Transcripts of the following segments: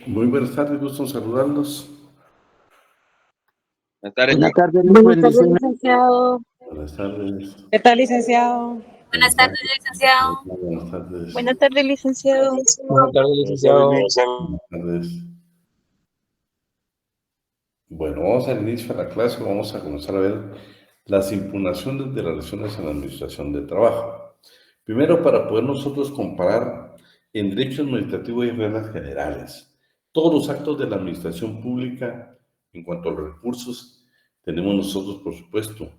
Muy buenas tardes, gusto en saludarlos. Buenas tardes. Buenas tardes, Buenas tardes, licenciado. Buenas tardes. ¿Qué tal, licenciado? Buenas tardes, licenciado. Buenas tardes. Buenas tardes, licenciado. Buenas tardes, licenciado. Buenas tardes. Bueno, vamos al inicio de la clase, vamos a comenzar a ver las impugnaciones de las relaciones en la administración de trabajo. Primero, para poder nosotros comparar en derecho administrativo y reglas generales. Todos los actos de la administración pública, en cuanto a los recursos, tenemos nosotros, por supuesto,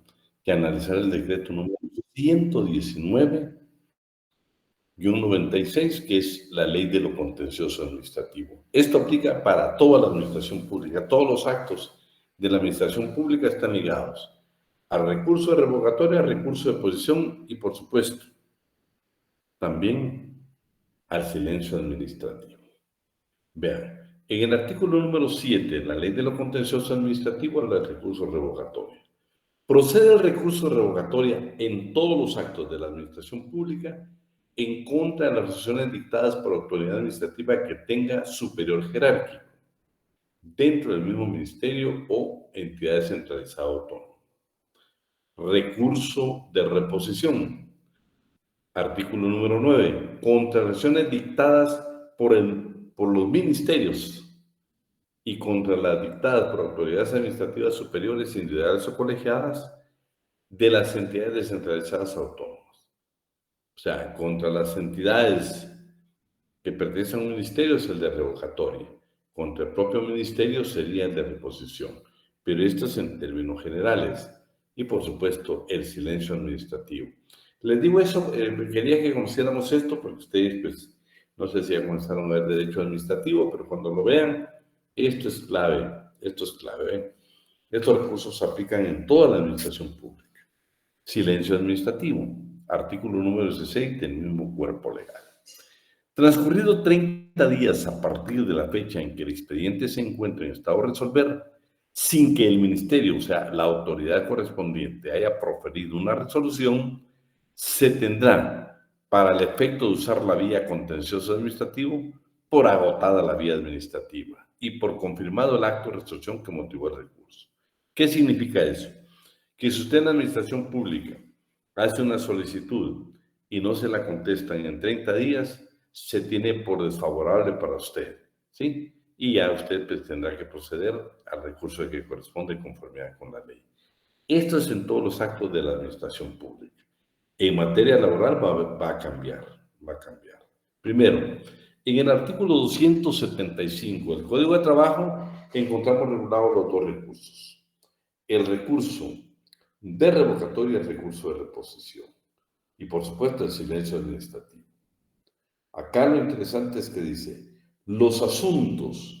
que analizar el decreto número 119-96, que es la ley de lo contencioso administrativo. Esto aplica para toda la administración pública. Todos los actos de la administración pública están ligados al recurso de revocatoria, al recurso de oposición y, por supuesto, también al silencio administrativo. Vean, en el artículo número 7, la ley de lo contencioso administrativo, habla del recurso revocatorio. Procede el recurso de revocatoria en todos los actos de la administración pública en contra de las resoluciones dictadas por autoridad administrativa que tenga superior jerárquico dentro del mismo ministerio o entidad descentralizada autónoma. Recurso de reposición. Artículo número 9. Contra resoluciones dictadas por los ministerios y contra las dictadas por autoridades administrativas superiores, individuales o colegiadas de las entidades descentralizadas autónomas. O sea, contra las entidades que pertenecen a un ministerio es el de revocatoria. Contra el propio ministerio sería el de reposición. Pero esto es en términos generales. Y, por supuesto, el silencio administrativo. Les digo eso, quería que conociéramos esto, porque ustedes, pues, no sé si ya comenzaron a ver derecho administrativo, pero cuando lo vean, esto es clave, ¿eh? Estos recursos se aplican en toda la administración pública. Silencio administrativo, artículo número 16 del mismo cuerpo legal. Transcurrido 30 días a partir de la fecha en que el expediente se encuentre en estado de resolver, sin que el ministerio, o sea, la autoridad correspondiente, haya proferido una resolución, se tendrá, para el efecto de usar la vía contencioso administrativo, por agotada la vía administrativa y por confirmado el acto de resolución que motivó el recurso. ¿Qué significa eso? Que si usted en la administración pública hace una solicitud y no se la contestan en 30 días, se tiene por desfavorable para usted, ¿sí? Y ya usted pues, tendrá que proceder al recurso que corresponde en conformidad con la ley. Esto es en todos los actos de la administración pública. En materia laboral va a cambiar. Primero, en el artículo 275 del Código de Trabajo encontramos regulados los dos recursos. El recurso de revocatoria y el recurso de reposición. Y por supuesto el silencio administrativo. Acá lo interesante es que dice, los asuntos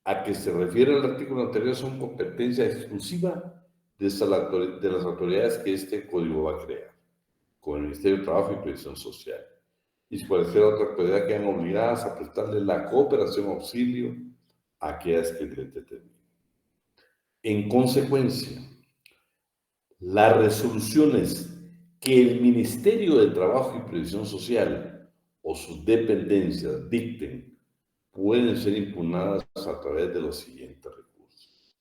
a que se refiere el artículo anterior son competencia exclusiva de las autoridades que este código va a crear, como el Ministerio de Trabajo y Previsión Social. Y cualquier otra autoridad quedan obligadas a prestarle la cooperación o auxilio a aquellas que les determinen. En consecuencia, las resoluciones que el Ministerio de Trabajo y Previsión Social o sus dependencias dicten pueden ser impugnadas a través de los siguientes recursos.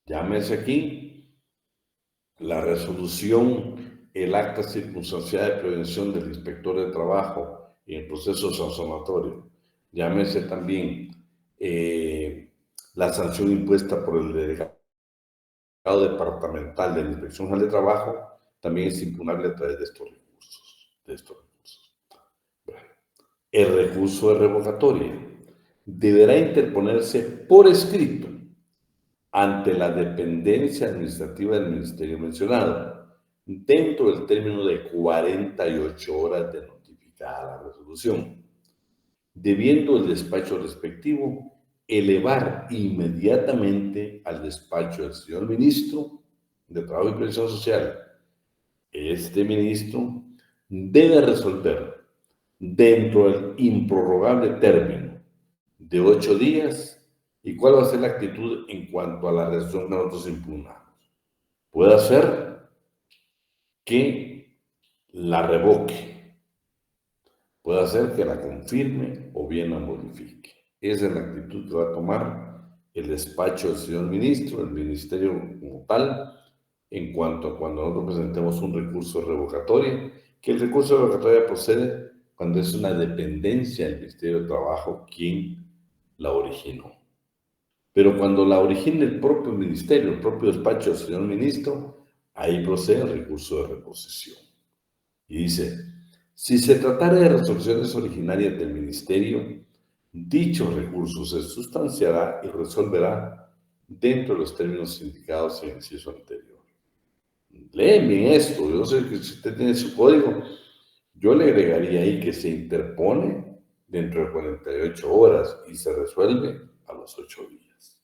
Llámese aquí la resolución, el acta circunstancial de prevención del inspector de trabajo y el proceso sancionatorio. Llámese también la sanción impuesta por el delegado departamental de la Inspección General de Trabajo, también es impugnable a través de estos recursos. Bueno, el recurso de revocatoria deberá interponerse por escrito ante la dependencia administrativa del ministerio mencionado, dentro del término de 48 horas de notificada la resolución, debiendo el despacho respectivo elevar inmediatamente al despacho del señor ministro de Trabajo y Previsión Social. Este ministro debe resolver dentro del improrrogable término de 8 días. ¿Y cuál va a ser la actitud en cuanto a la resolución que nosotros impugnamos? Puede ser que la revoque, puede ser que la confirme o bien la modifique. Esa es la actitud que va a tomar el despacho del señor ministro, el ministerio como tal, en cuanto a cuando nosotros presentemos un recurso revocatorio, que el recurso revocatorio procede cuando es una dependencia del Ministerio de Trabajo quien la originó. Pero cuando la origina el propio ministerio, el propio despacho del señor ministro, ahí procede el recurso de reposición. Y dice, si se tratara de resoluciones originarias del ministerio, dicho recurso se sustanciará y resolverá dentro de los términos indicados en el inciso anterior. Leen bien esto, yo sé que si usted tiene su código, yo le agregaría ahí que se interpone dentro de 48 horas y se resuelve a los 8 días.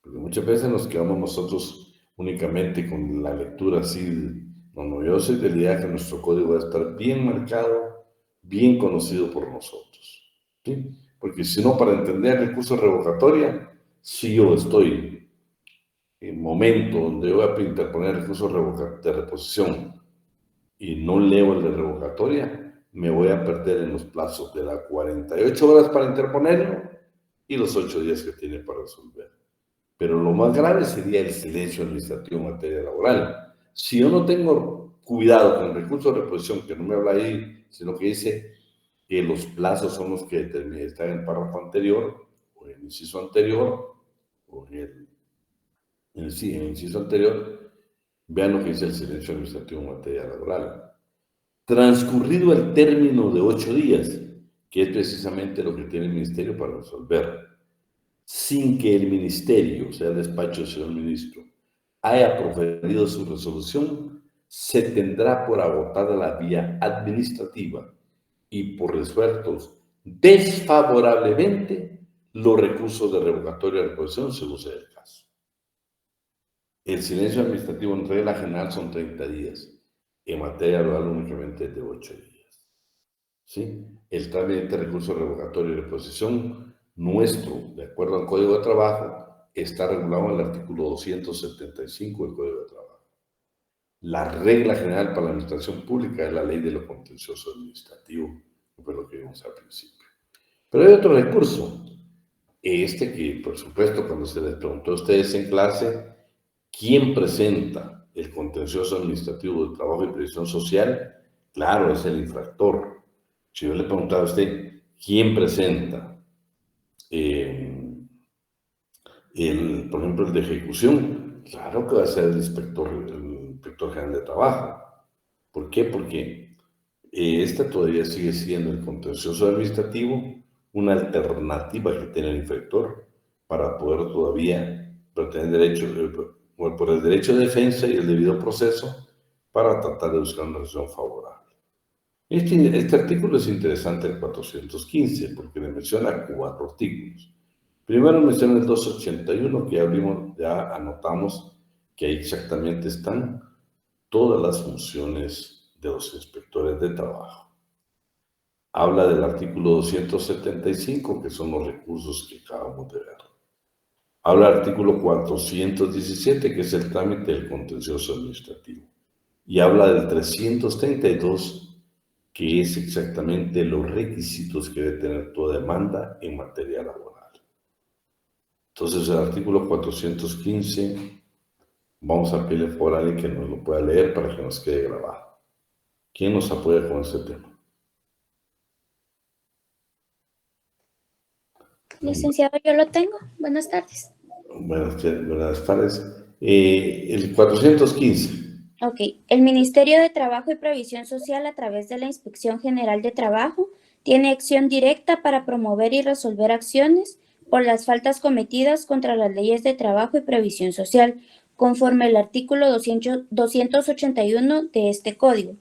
Porque muchas veces nos quedamos nosotros únicamente con la lectura así. No, yo soy de la idea que nuestro código va a estar bien marcado, bien conocido por nosotros. ¿Sí? Porque si no, para entender el recurso revocatoria, si yo estoy en momento donde yo voy a interponer recurso de reposición y no leo el de revocatoria, me voy a perder en los plazos de las 48 horas para interponerlo y los 8 días que tiene para resolver. Pero lo más grave sería el silencio administrativo en materia laboral. Si yo no tengo cuidado con el recurso de reposición, que no me habla ahí, sino que dice que los plazos son los que están en el párrafo anterior, o en el inciso anterior, o en el inciso anterior, vean lo que dice el silencio administrativo en materia laboral. Transcurrido el término de 8 días, que es precisamente lo que tiene el ministerio para resolver, sin que el ministerio, o sea, el despacho del señor ministro, haya proferido su resolución, se tendrá por agotada la vía administrativa y por resueltos desfavorablemente los recursos de revocatoria de reposición según sea el caso. El silencio administrativo en regla general son 30 días. En materia laboral únicamente es de 8 días. ¿Sí? El trámite de recurso revocatorio de reposición nuestro, de acuerdo al Código de Trabajo, está regulado en el artículo 275 del Código de Trabajo. La regla general para la administración pública es la ley de lo contencioso administrativo, que fue lo que vimos al principio. Pero hay otro recurso, que por supuesto cuando se les preguntó a ustedes en clase, ¿quién presenta el contencioso administrativo de trabajo y previsión social? Claro, es el infractor. Si yo le preguntaba a usted, ¿quién presenta por ejemplo, el de ejecución? Claro que va a ser el inspector general de trabajo. ¿Por qué? Porque esta todavía sigue siendo el contencioso administrativo una alternativa que tiene el infractor para poder todavía tener derecho, por el derecho de defensa y el debido proceso para tratar de buscar una resolución favorable. Este artículo es interesante, el 415, porque le menciona 4 artículos. Primero menciona el 281, que ya anotamos que ahí exactamente están todas las funciones de los inspectores de trabajo. Habla del artículo 275, que son los recursos que acabamos de ver. Habla del artículo 417, que es el trámite del contencioso administrativo. Y habla del 332, que es exactamente los requisitos que debe tener toda demanda en materia laboral. Entonces, el artículo 415, vamos a pedirle por alguien que nos lo pueda leer para que nos quede grabado. ¿Quién nos apoya con este tema? Licenciado, yo lo tengo. Buenas tardes. Buenas tardes. El 415. Ok. El Ministerio de Trabajo y Previsión Social, a través de la Inspección General de Trabajo, tiene acción directa para promover y resolver acciones por las faltas cometidas contra las leyes de trabajo y previsión social, conforme al artículo 281 de este código.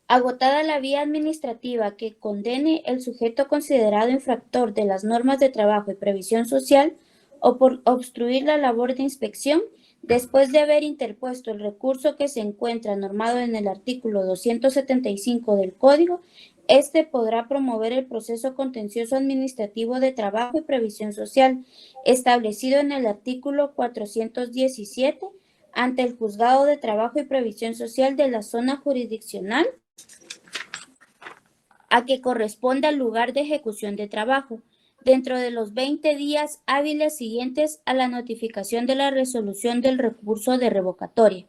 Agotada la vía administrativa que condene el sujeto considerado infractor de las normas de trabajo y previsión social o por obstruir la labor de inspección, después de haber interpuesto el recurso que se encuentra normado en el artículo 275 del Código, este podrá promover el proceso contencioso administrativo de trabajo y previsión social establecido en el artículo 417 ante el Juzgado de Trabajo y Previsión Social de la Zona Jurisdiccional a que corresponda al lugar de ejecución de trabajo, dentro de los 20 días hábiles siguientes a la notificación de la resolución del recurso de revocatoria.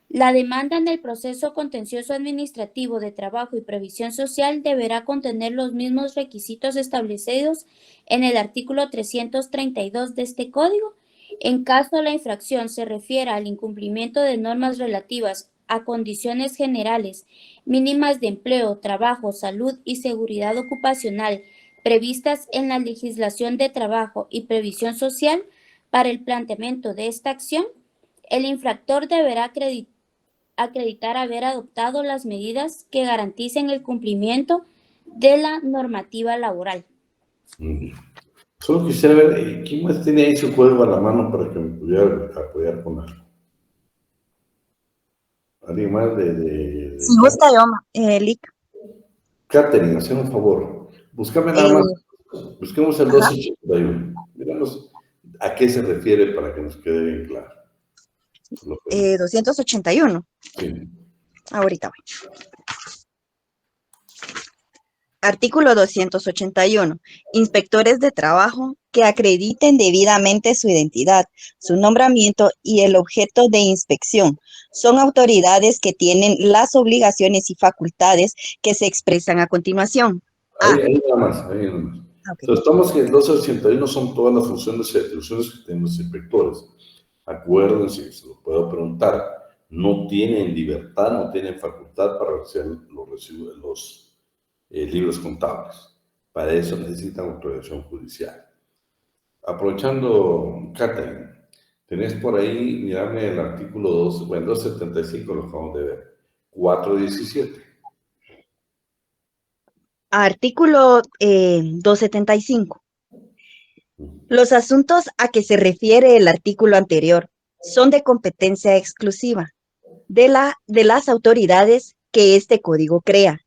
La demanda en el proceso contencioso administrativo de trabajo y previsión social deberá contener los mismos requisitos establecidos en el artículo 332 de este Código. En caso la infracción se refiera al incumplimiento de normas relativas a condiciones generales mínimas de empleo, trabajo, salud y seguridad ocupacional previstas en la legislación de trabajo y previsión social, para el planteamiento de esta acción, el infractor deberá acreditar haber adoptado las medidas que garanticen el cumplimiento de la normativa laboral. Solo quisiera ver, ¿quién más tiene ahí su código a la mano para que me pudiera apoyar con algo? ¿Alguien más Si gusta yo, Lic. Catherine, hacemos un favor. Búscame nada más. Busquemos el 281. Miramos a qué se refiere para que nos quede bien claro. 281. Sí. Ahorita voy. Artículo 281. Inspectores de trabajo que acrediten debidamente su identidad, su nombramiento y el objeto de inspección. Son autoridades que tienen las obligaciones y facultades que se expresan a continuación. Ahí nada más, ahí nada más. Okay. Entonces, estamos que el 281 son todas las funciones y atribuciones que tienen los inspectores. Acuérdense, se lo puedo preguntar, no tienen libertad, no tienen facultad para realizar los libros contables. Para eso necesitan autorización judicial. Aprovechando, Catherine, tenés por ahí, mirame el artículo 2, bueno, 275 lo acabamos de ver, 417. Artículo 275. Los asuntos a que se refiere el artículo anterior son de competencia exclusiva de las autoridades que este código crea,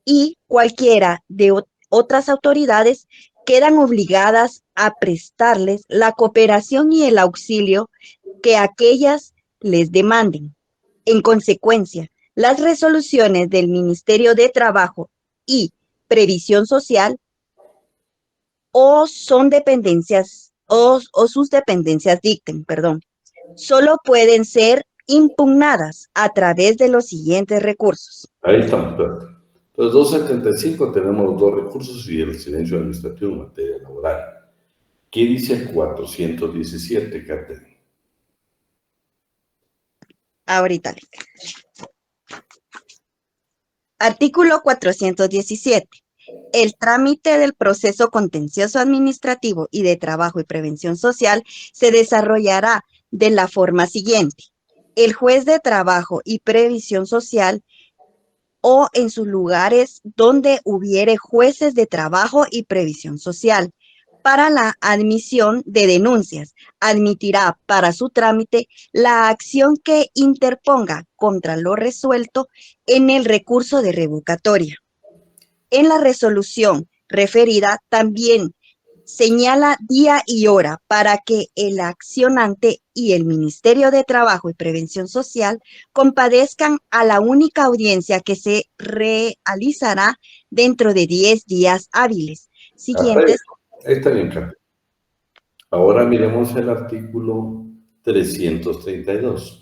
y cualquiera de otras autoridades quedan obligadas a prestarles la cooperación y el auxilio que aquellas les demanden. En consecuencia, las resoluciones del Ministerio de Trabajo y Previsión Social o sus dependencias dicten, solo pueden ser impugnadas a través de los siguientes recursos. Ahí estamos, espérate. Entonces, 275 tenemos los dos recursos y el silencio administrativo en materia laboral. ¿Qué dice el 417, Catherine? Ahorita. Artículo 417. El trámite del proceso contencioso administrativo y de trabajo y prevención social se desarrollará de la forma siguiente. El juez de trabajo y previsión social, o en sus lugares donde hubiere jueces de trabajo y previsión social, para la admisión de denuncias, admitirá para su trámite la acción que interponga contra lo resuelto en el recurso de revocatoria. En la resolución referida también señala día y hora para que el accionante y el Ministerio de Trabajo y Prevención Social comparezcan a la única audiencia que se realizará dentro de 10 días hábiles siguientes. Ahí está bien, Catherine. Ahora miremos el artículo 332.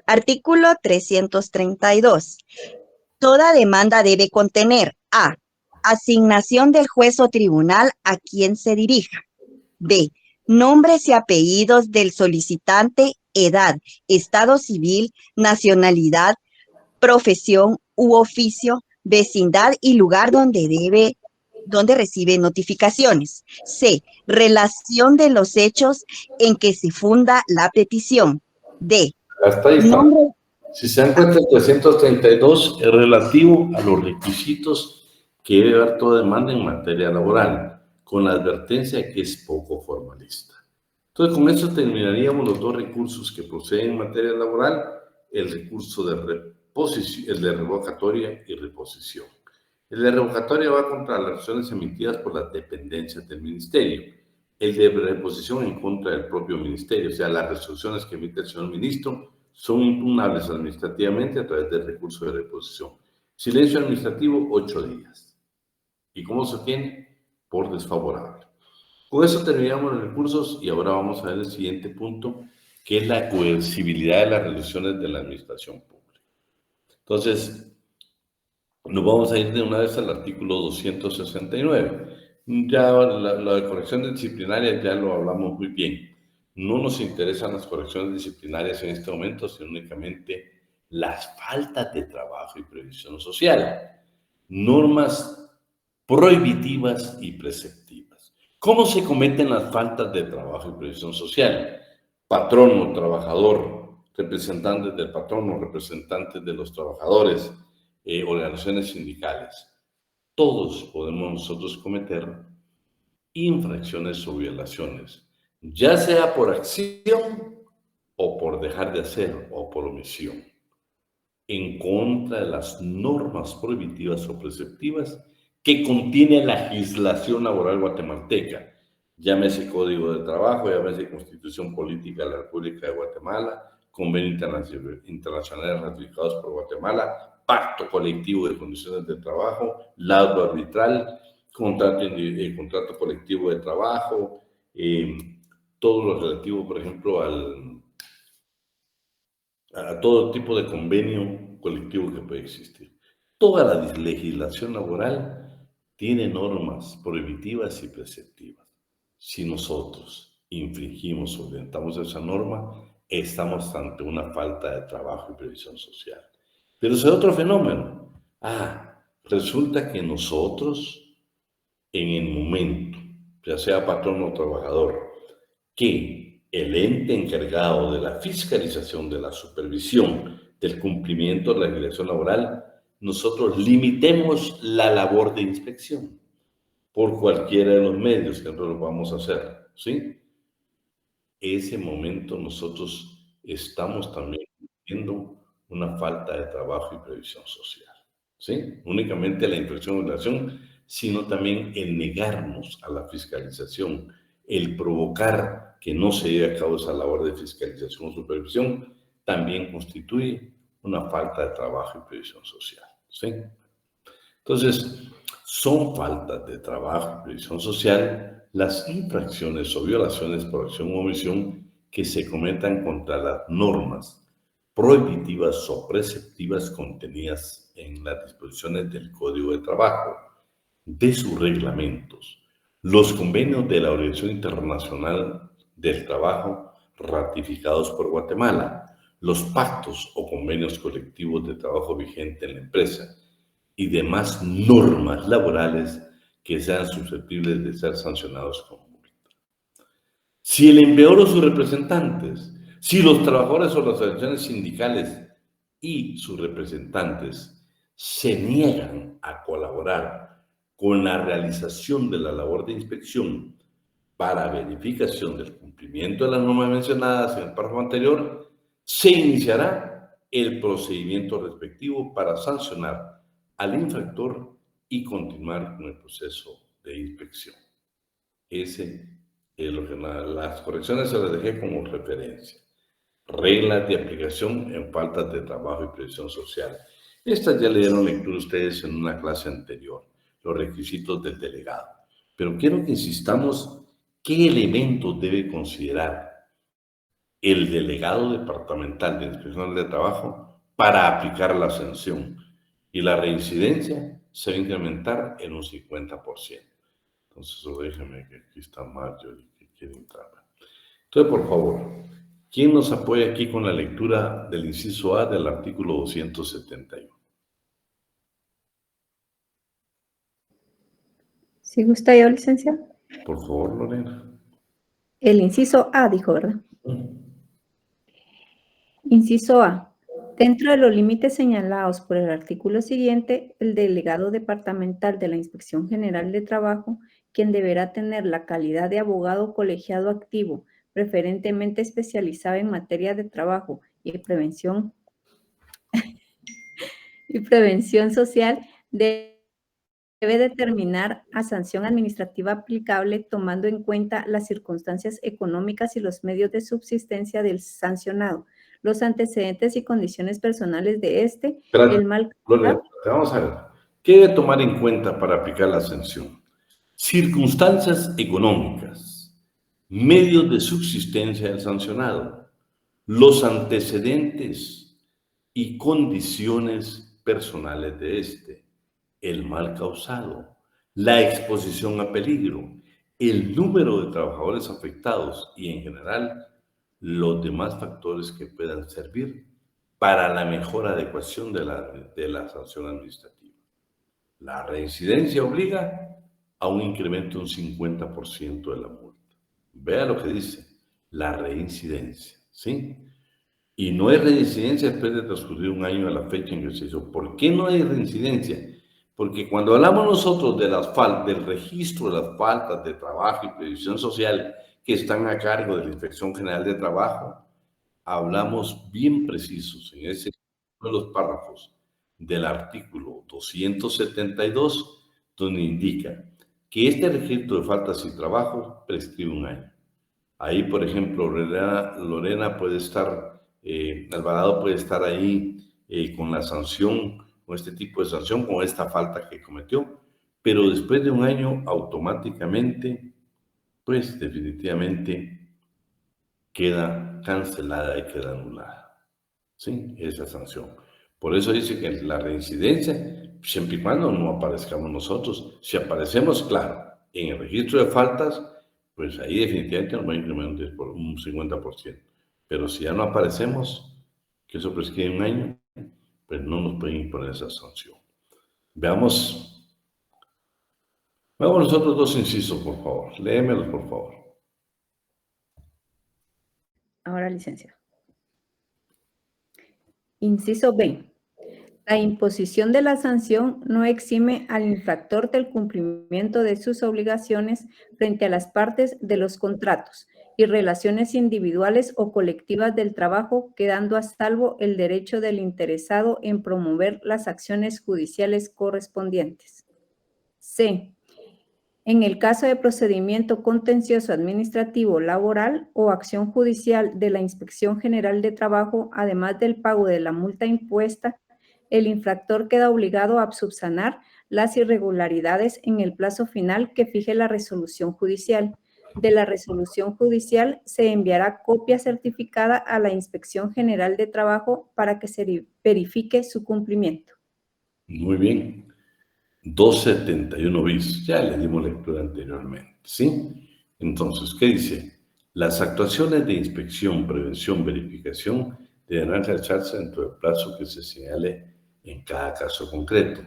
Artículo 332. Toda demanda debe contener a. Asignación del juez o tribunal a quien se dirija. B. Nombres y apellidos del solicitante, edad, estado civil, nacionalidad, profesión u oficio, vecindad y lugar donde recibe notificaciones. C. Relación de los hechos en que se funda la petición. D. Hasta ahí está. Si se dan cuenta, el 332 es relativo a los requisitos que debe dar toda demanda en materia laboral, con la advertencia de que es poco formalista. Entonces, con eso terminaríamos los dos recursos que proceden en materia laboral, el recurso de reposición, el de revocatoria y reposición. El de revocatoria va contra las resoluciones emitidas por las dependencias del ministerio. El de reposición en contra del propio ministerio, o sea, las resoluciones que emite el señor ministro son impugnables administrativamente a través del recurso de reposición. Silencio administrativo, 8 días. ¿Y cómo se obtiene? Por desfavorable. Con eso terminamos los recursos y ahora vamos a ver el siguiente punto, que es la coercibilidad de las resoluciones de la administración pública. Entonces, nos vamos a ir de una vez al artículo 269. Ya la corrección disciplinaria ya lo hablamos muy bien. No nos interesan las correcciones disciplinarias en este momento, sino únicamente las faltas de trabajo y previsión social. Normas prohibitivas y preceptivas. ¿Cómo se cometen las faltas de trabajo y previsión social? Patrono, trabajador, representantes del patrono, representantes de los trabajadores, organizaciones sindicales. Todos podemos nosotros cometer infracciones o violaciones, ya sea por acción o por dejar de hacer o por omisión, en contra de las normas prohibitivas o preceptivas que contiene la legislación laboral guatemalteca, llámese Código de Trabajo, llámese Constitución Política de la República de Guatemala, convenios internacionales ratificados por Guatemala, pacto colectivo de condiciones de trabajo, laudo arbitral, contrato colectivo de trabajo, todo lo relativo, por ejemplo, a todo tipo de convenio colectivo que puede existir. Toda la legislación laboral tiene normas prohibitivas y preceptivas. Si nosotros infringimos o violentamos esa norma, estamos ante una falta de trabajo y previsión social. Pero es otro fenómeno. Resulta que nosotros, en el momento, ya sea patrón o trabajador, que el ente encargado de la fiscalización, de la supervisión, del cumplimiento de la legislación laboral, nosotros limitemos la labor de inspección por cualquiera de los medios que nosotros lo vamos a hacer, ¿sí? Ese momento nosotros estamos también viendo una falta de trabajo y previsión social, ¿sí? Únicamente la infracción o violación, sino también el negarnos a la fiscalización, el provocar que no se lleve a cabo esa labor de fiscalización o supervisión, también constituye una falta de trabajo y previsión social, ¿sí? Entonces, son faltas de trabajo y previsión social las infracciones o violaciones por acción o omisión que se cometan contra las normas prohibitivas o preceptivas contenidas en las disposiciones del Código de Trabajo, de sus reglamentos, los convenios de la Organización Internacional del Trabajo ratificados por Guatemala, los pactos o convenios colectivos de trabajo vigentes en la empresa y demás normas laborales que sean susceptibles de ser sancionados con multa. Si el empleador o sus representantes, si los trabajadores o las organizaciones sindicales y sus representantes se niegan a colaborar con la realización de la labor de inspección para verificación del cumplimiento de las normas mencionadas en el párrafo anterior, se iniciará el procedimiento respectivo para sancionar al infractor y continuar con el proceso de inspección. Ese es lo que las correcciones se las dejé como referencia. Reglas de aplicación en faltas de trabajo y previsión social. Estas ya le dieron lectura a ustedes en una clase anterior, los requisitos del delegado. Pero quiero que insistamos qué elementos debe considerar el delegado departamental de inspección de trabajo para aplicar la sanción. Y la reincidencia se va a incrementar en un 50%. Entonces, déjeme que aquí está Marjorie que quiere entrar. Entonces, por favor, ¿quién nos apoya aquí con la lectura del inciso A del artículo 271? Si gusta yo, licenciado. Por favor, Lorena. El inciso A, dijo, ¿verdad? Inciso A. Dentro de los límites señalados por el artículo siguiente, el delegado departamental de la Inspección General de Trabajo, quien deberá tener la calidad de abogado colegiado activo, preferentemente especializado en materia de trabajo y prevención social, debe determinar a sanción administrativa aplicable tomando en cuenta las circunstancias económicas y los medios de subsistencia del sancionado, los antecedentes y condiciones personales de este, Espérate, el mal Gloria, vamos a ver. ¿Qué debe tomar en cuenta para aplicar la sanción? Circunstancias económicas, medios de subsistencia del sancionado, los antecedentes y condiciones personales de este, el mal causado, la exposición a peligro, el número de trabajadores afectados y, en general, los demás factores que puedan servir para la mejor adecuación de la sanción administrativa. La reincidencia obliga a un incremento de un 50% de la multa. Vea lo que dice, la reincidencia, ¿sí? Y no hay reincidencia después de transcurrir un año de la fecha en que se hizo. ¿Por qué no hay reincidencia? Porque cuando hablamos nosotros de del registro de las faltas de trabajo y previsión social que están a cargo de la Inspección General de Trabajo, hablamos bien precisos en ese uno de los párrafos del artículo 272, donde indica que este registro de faltas y trabajos prescribe un año. Ahí, por ejemplo, Lorena puede estar, Alvarado puede estar ahí con la sanción, con este tipo de sanción, con esta falta que cometió, pero después de un año, automáticamente, pues definitivamente queda cancelada y queda anulada, ¿sí? Esa sanción. Por eso dice que la reincidencia, siempre y cuando no aparezcamos nosotros, si aparecemos, claro, en el registro de faltas, pues ahí definitivamente nos va a incrementar por un 50%. Pero si ya no aparecemos, que eso prescribe un año, pues no nos pueden imponer esa sanción. Veamos los otros dos incisos, por favor. Léemelos, por favor. Ahora, licenciado. Inciso B. La imposición de la sanción no exime al infractor del cumplimiento de sus obligaciones frente a las partes de los contratos y relaciones individuales o colectivas del trabajo, quedando a salvo el derecho del interesado en promover las acciones judiciales correspondientes. C. En el caso de procedimiento contencioso administrativo laboral o acción judicial de la Inspección General de Trabajo, además del pago de la multa impuesta, el infractor queda obligado a subsanar las irregularidades en el plazo final que fije la resolución judicial. De la resolución judicial se enviará copia certificada a la Inspección General de Trabajo para que se verifique su cumplimiento. Muy bien. 271 bis, ya le dimos lectura anteriormente, ¿sí? Entonces, ¿qué dice? Las actuaciones de inspección, prevención, verificación deberán realizarse dentro del plazo que se señale en cada caso concreto,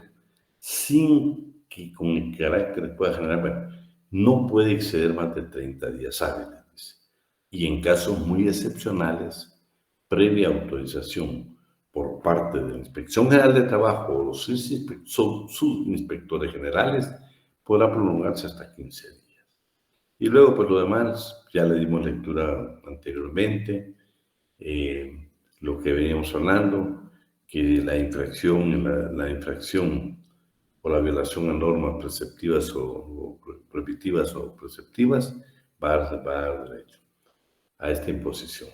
sin que con el carácter pueda generar, bueno, no puede exceder más de 30 días hábiles, y en casos muy excepcionales, previa autorización por parte de la Inspección General de Trabajo o los subinspectores generales, podrá prolongarse hasta 15 días. Y luego, pues lo demás, ya le dimos lectura anteriormente, lo que veníamos hablando, que la infracción o la violación a normas preceptivas o prohibitivas o preceptivas va a dar derecho a esta imposición.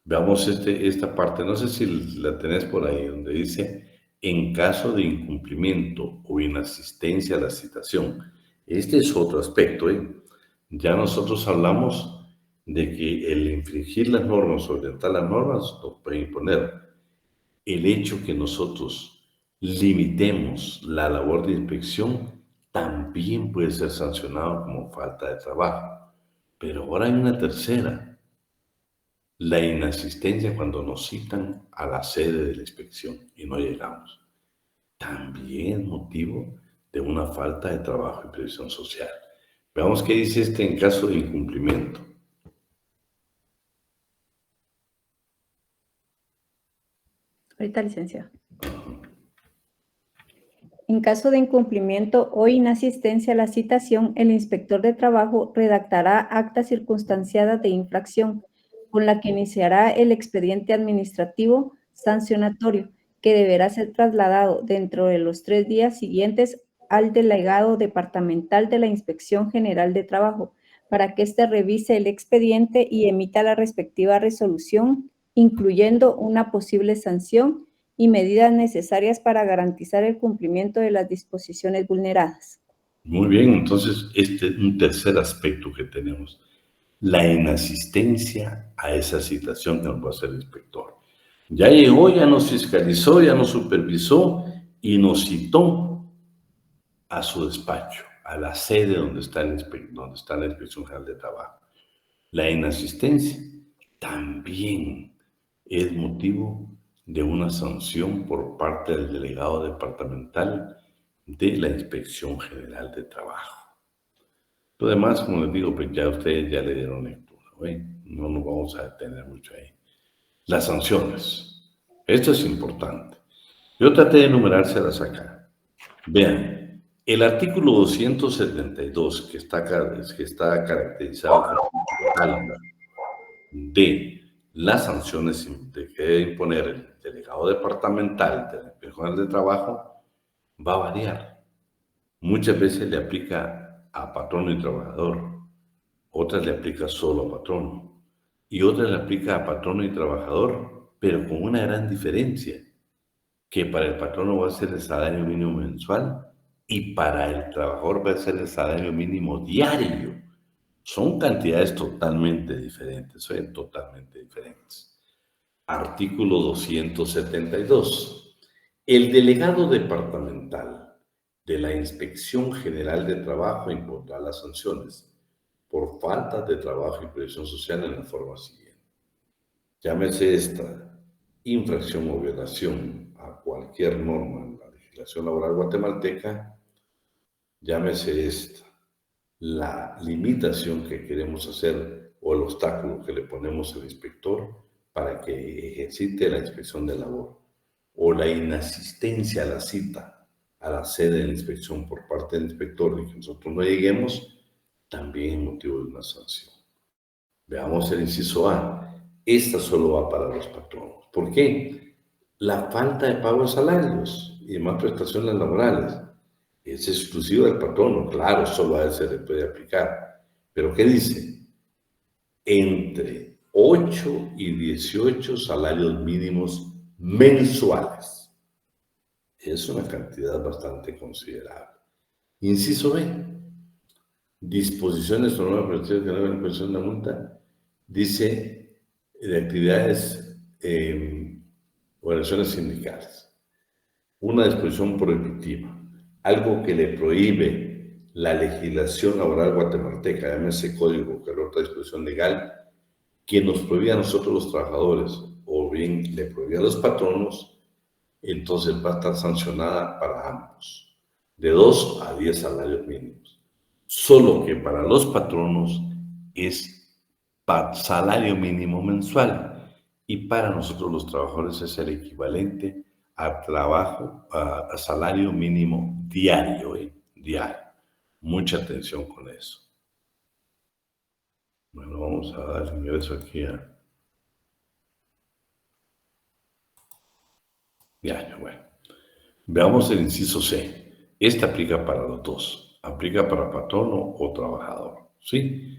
Veamos esta parte, no sé si la tenés por ahí, donde dice, en caso de incumplimiento o inasistencia a la citación. Este es otro aspecto, ¿eh? Ya nosotros hablamos de que el infringir las normas o orientar las normas nos puede imponer. El hecho que nosotros limitemos la labor de inspección también puede ser sancionado como falta de trabajo. Pero ahora hay una tercera. La inasistencia cuando nos citan a la sede de la inspección y no llegamos. También motivo de una falta de trabajo y previsión social. Veamos qué dice en caso de incumplimiento. Ahorita, licenciado. En caso de incumplimiento o inasistencia a la citación, el inspector de trabajo redactará acta circunstanciada de infracción, con la que iniciará el expediente administrativo sancionatorio, que deberá ser trasladado dentro de los 3 días siguientes al delegado departamental de la Inspección General de Trabajo para que éste revise el expediente y emita la respectiva resolución, incluyendo una posible sanción y medidas necesarias para garantizar el cumplimiento de las disposiciones vulneradas. Muy bien, entonces este es un tercer aspecto que tenemos, la inasistencia a esa citación que nos va a hacer el inspector. Ya llegó, ya nos fiscalizó, ya nos supervisó y nos citó a su despacho, a la sede donde está la Inspección General de Trabajo. La inasistencia también es motivo de una sanción por parte del delegado departamental de la Inspección General de Trabajo. Lo demás, como les digo, pues ya ustedes ya le dieron lectura, ¿eh? No nos vamos a detener mucho ahí. Las sanciones. Esto es importante. Yo traté de enumerárselas acá. Vean, el artículo 272, que está caracterizado de las sanciones que debe imponer el delegado departamental de la Inspección de Trabajo, va a variar. Muchas veces le aplica a patrono y trabajador, otras le aplica solo a patrono, y otras le aplica a patrono y trabajador, pero con una gran diferencia, que para el patrono va a ser el salario mínimo mensual y para el trabajador va a ser el salario mínimo diario. Son cantidades totalmente diferentes, son totalmente diferentes. Artículo 272. El delegado departamental de la Inspección General de Trabajo impondrá las sanciones por falta de trabajo y previsión social en la forma siguiente. Llámese esta infracción o violación a cualquier norma en la legislación laboral guatemalteca, llámese esta la limitación que queremos hacer o el obstáculo que le ponemos al inspector para que ejercite la inspección de labor, o la inasistencia a la cita a la sede de la inspección por parte del inspector y que nosotros no lleguemos, también es motivo de una sanción. Veamos el inciso A. Esta solo va para los patronos. ¿Por qué? La falta de pago de salarios y demás prestaciones laborales es exclusiva del patrono. Claro, solo a él se le puede aplicar. ¿Pero qué dice? Entre 8 y 18 salarios mínimos mensuales. Es una cantidad bastante considerable. Inciso B. Disposiciones sobre una prestación que no la imposición de la multa. Dice de actividades o relaciones sindicales. Una disposición prohibitiva, algo que le prohíbe la legislación laboral guatemalteca, llámese código, que es otra disposición legal, que nos prohíbe a nosotros los trabajadores, o bien le prohíbe a los patronos, entonces va a estar sancionada para ambos, de 2 a 10 salarios mínimos. Solo que para los patronos es salario mínimo mensual y para nosotros los trabajadores es el equivalente a a salario mínimo diario, diario. Mucha atención con eso. Bueno, vamos a dar ingreso aquí a diario. Bueno, veamos el inciso C. Esta aplica para los dos. Aplica para patrono o trabajador, ¿sí?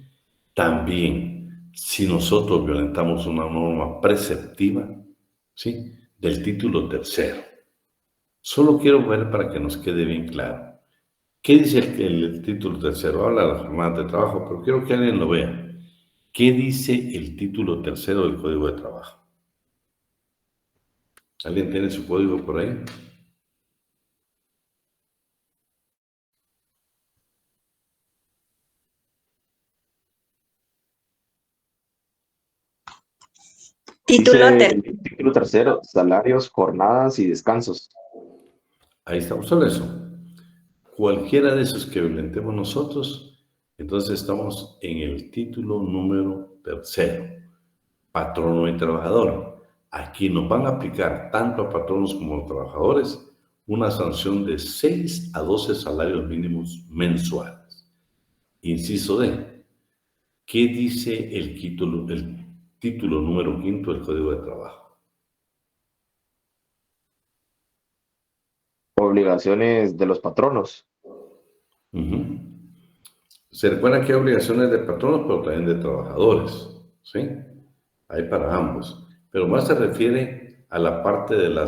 También, si nosotros violentamos una norma preceptiva, ¿sí?, del título tercero. Solo quiero ver para que nos quede bien claro. ¿Qué dice el título tercero? Habla de las jornadas de trabajo, pero quiero que alguien lo vea. ¿Qué dice el título tercero del Código de Trabajo? ¿Alguien tiene su código por ahí? Título tercero, salarios, jornadas y descansos. Ahí estamos sobre eso. Cualquiera de esos que violentemos nosotros, entonces estamos en el título número tercero, patrono y trabajador. Aquí nos van a aplicar tanto a patronos como a trabajadores una sanción de 6 a 12 salarios mínimos mensuales. Inciso D. ¿Qué dice el título número 5 del Código de Trabajo? Obligaciones de los patronos. Ujú. Se recuerda que hay obligaciones de patronos, pero también de trabajadores, ¿sí? Hay para ambos. Pero más se refiere a la parte de la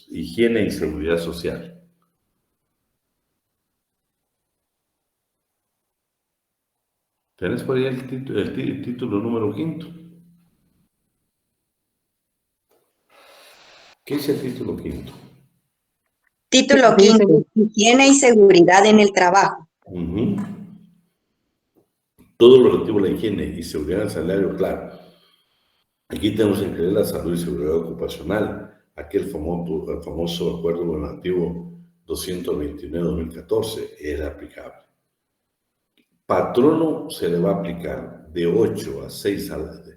higiene y seguridad social. ¿Tenés por ahí el título número 5? ¿Qué es el título 5? Título Dice, 5. Higiene y seguridad en el trabajo. Ujú. Todo lo relativo a la higiene y seguridad del salario, claro. Aquí tenemos que incluir la salud y seguridad ocupacional, aquel famoso acuerdo gubernativo 229-2014 era aplicable. Patrono se le va a aplicar de 8 a 6 salarios,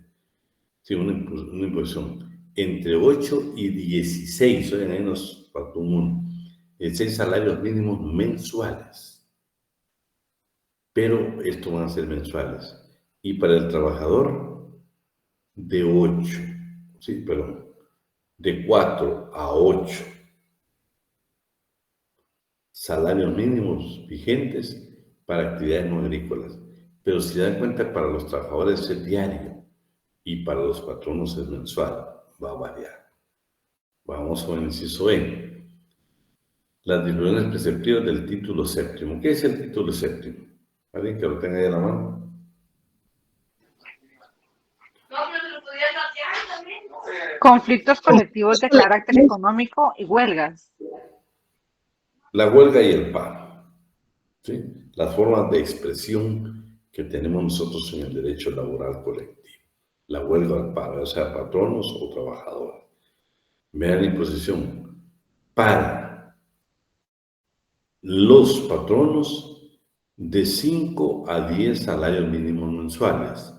sí, una imposición entre 8 y 16, oigan, ahí nos faltó un 6 salarios mínimos mensuales, pero estos van a ser mensuales. Y para el trabajador, de 8, sí, perdón, de 4 a 8 salarios mínimos vigentes para actividades no agrícolas. Pero si dan cuenta, para los trabajadores es diario y para los patronos es mensual, va a variar. Vamos con el inciso E. Las disposiciones preceptivas del título séptimo. ¿Qué es el título séptimo? ¿Alguien que lo tenga ahí a la mano? conflictos colectivos de carácter económico y huelgas. La huelga y el paro, ¿sí? Las formas de expresión que tenemos nosotros en el derecho laboral colectivo. La huelga al paro, ya sea patronos o trabajadores. Vean la imposición. Para los patronos, de 5 a 10 salarios mínimos mensuales.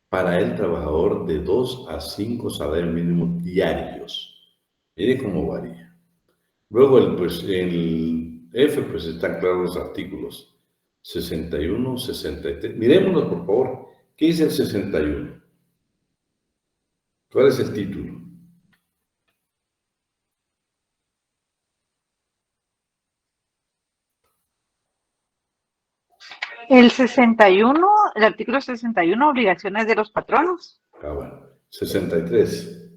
Para el trabajador, de 2 a 5 salarios mínimos diarios. Mire cómo varía. Luego, el F, pues están claros los artículos 61, 63. Miremoslos, por favor. ¿Qué dice el 61? ¿Cuál es el título? El 61, el artículo 61, obligaciones de los patronos. Ah, bueno. 63.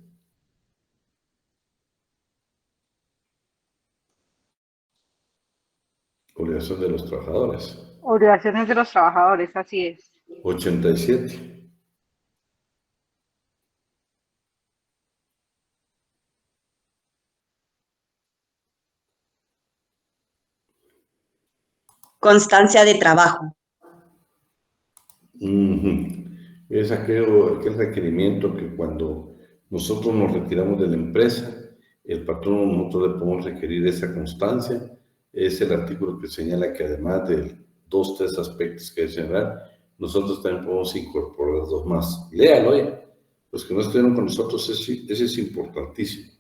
Obligación de los trabajadores. Obligaciones de los trabajadores, así es. 87. Constancia de trabajo. Es aquel requerimiento que cuando nosotros nos retiramos de la empresa, el patrón, nosotros le podemos requerir esa constancia. Es el artículo que señala que además de 2, 3 aspectos que es señalar, nosotros también podemos incorporar 2 más. Léalo ya. Los que no estuvieron con nosotros, ese es importantísimo.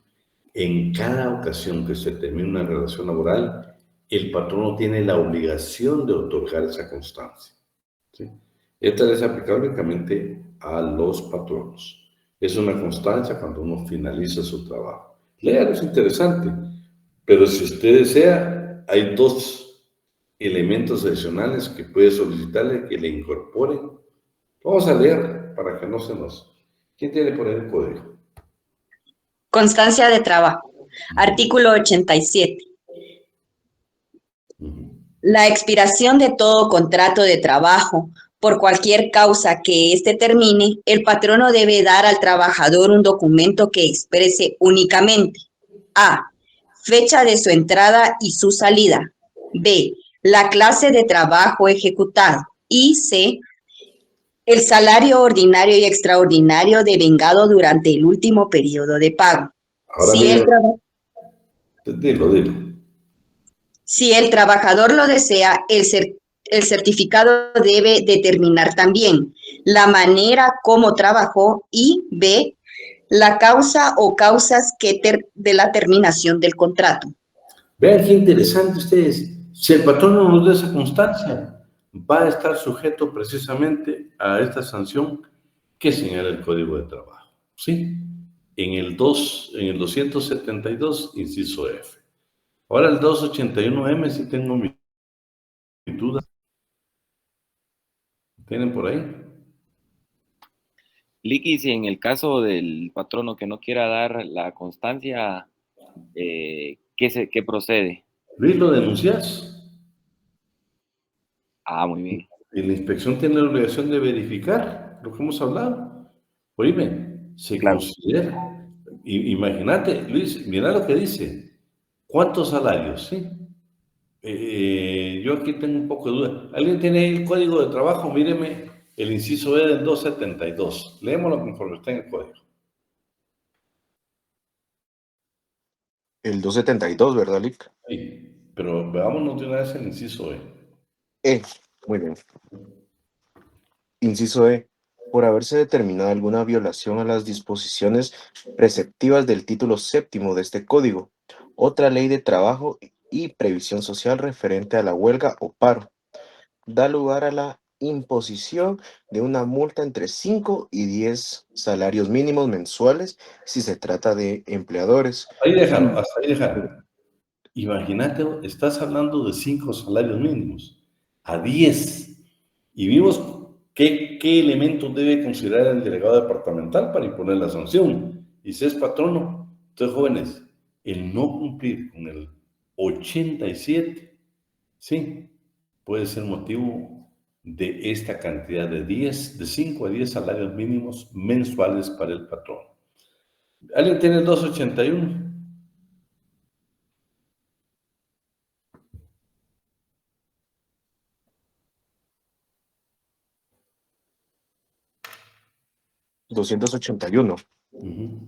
En cada ocasión que se termine una relación laboral, el patrono tiene la obligación de otorgar esa constancia, ¿sí? Esta es aplicable únicamente a los patronos. Es una constancia cuando uno finaliza su trabajo. Léalo, es interesante. Pero si usted desea, hay 2 elementos adicionales que puede solicitarle que le incorporen. Vamos a leer para que no se nos... ¿Quién tiene por ahí el código? Constancia de trabajo. Artículo 87. La expiración de todo contrato de trabajo por cualquier causa que éste termine, el patrono debe dar al trabajador un documento que exprese únicamente: A. Fecha de su entrada y su salida. B. La clase de trabajo ejecutado. Y C. El salario ordinario y extraordinario devengado durante el último periodo de pago. Ahora dilo. Si el trabajador lo desea, el certificado debe determinar también la manera como trabajó y B, la causa o causas de la terminación del contrato. Vean qué interesante ustedes. Si el patrón no nos da esa constancia, va a estar sujeto precisamente a esta sanción que señala el Código de Trabajo. ¿Sí? En el 272, inciso F. Ahora el 281M, si tengo mi dudas? ¿Tienen por ahí? Licky, si en el caso del patrono que no quiera dar la constancia, ¿qué procede? Luis, lo denuncias. Ah, muy bien. Y la inspección tiene la obligación de verificar lo que hemos hablado. Oíme, se Claro. considera. Imagínate, Luis, mira lo que dice. ¿Cuántos salarios? ¿Sí? Yo aquí tengo un poco de duda. ¿Alguien tiene ahí el código de trabajo? Míreme el inciso E del 272. Leémoslo conforme está en el código. El 272, ¿verdad, Lick? Sí, pero veámonos de una vez el inciso E. Muy bien. Inciso E. Por haberse determinado alguna violación a las disposiciones preceptivas del título séptimo de este código, otra ley de trabajo y previsión social referente a la huelga o paro, da lugar a la imposición de una multa entre 5 y 10 salarios mínimos mensuales si se trata de empleadores. Ahí déjalo, hasta ahí déjalo. Imagínate, estás hablando de 5 salarios mínimos a 10. Y vimos qué elementos debe considerar el delegado departamental para imponer la sanción. Y si es patrono, entonces jóvenes, el no cumplir con el 87, sí, puede ser motivo de esta cantidad de 10, de 5 a 10 salarios mínimos mensuales para el patrón. ¿Alguien tiene el 281? $281. Uh-huh.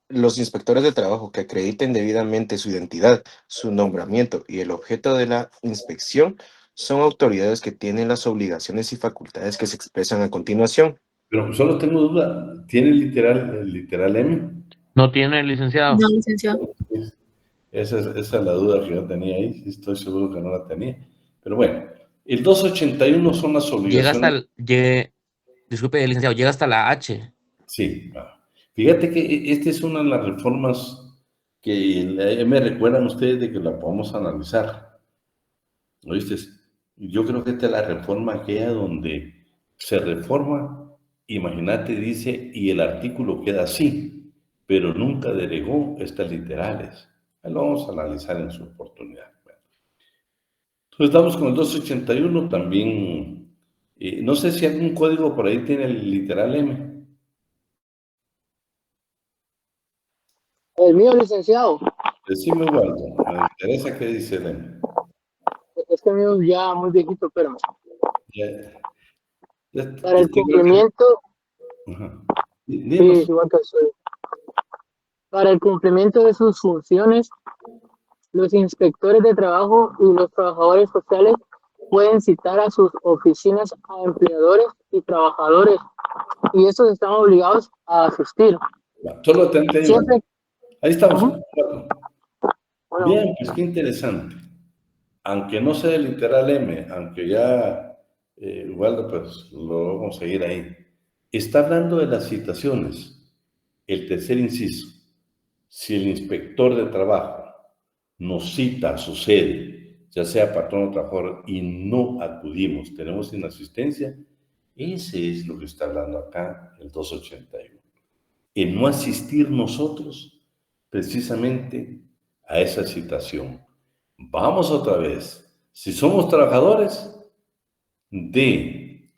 Los inspectores de trabajo que acrediten debidamente su identidad, su nombramiento y el objeto de la inspección son autoridades que tienen las obligaciones y facultades que se expresan a continuación. Pero solo tengo duda, ¿tiene el literal M? No tiene, licenciado. No, licenciado. Esa es la duda que yo tenía ahí, sí, estoy seguro que no la tenía. Pero bueno, el 281 son las obligaciones. Disculpe, licenciado, llega hasta la H. Sí, fíjate que esta es una de las reformas que me recuerdan ustedes de que la podemos analizar. ¿Oíste? Yo creo que esta es la reforma aquella donde se reforma, imagínate, dice, y el artículo queda así, pero nunca delegó estas literales. Ahí lo vamos a analizar en su oportunidad. Bueno. Entonces, estamos con el 281 también. No sé si algún código por ahí tiene el literal M. El mío, licenciado. Decime, Waldo, me interesa qué dice el M. Es que el mío ya muy viejito, pero Ya, para el cumplimiento, ajá. sí, Dinos. igual que soy. Para el cumplimiento de sus funciones, los inspectores de trabajo y los trabajadores sociales pueden citar a sus oficinas a empleadores y trabajadores, y estos están obligados a asistir. Solo te digo. Siempre. Ahí estamos. Bueno, Bien, pues qué interesante. Aunque no sea el literal M, aunque ya igual pues lo vamos a seguir ahí. Está hablando de las citaciones. El tercer inciso. Si el inspector de trabajo nos cita a su sede, ya sea patrón o trabajador, y no acudimos, tenemos inasistencia, ese es lo que está hablando acá el 281. En no asistir nosotros precisamente a esa citación. Vamos otra vez. Si somos trabajadores, de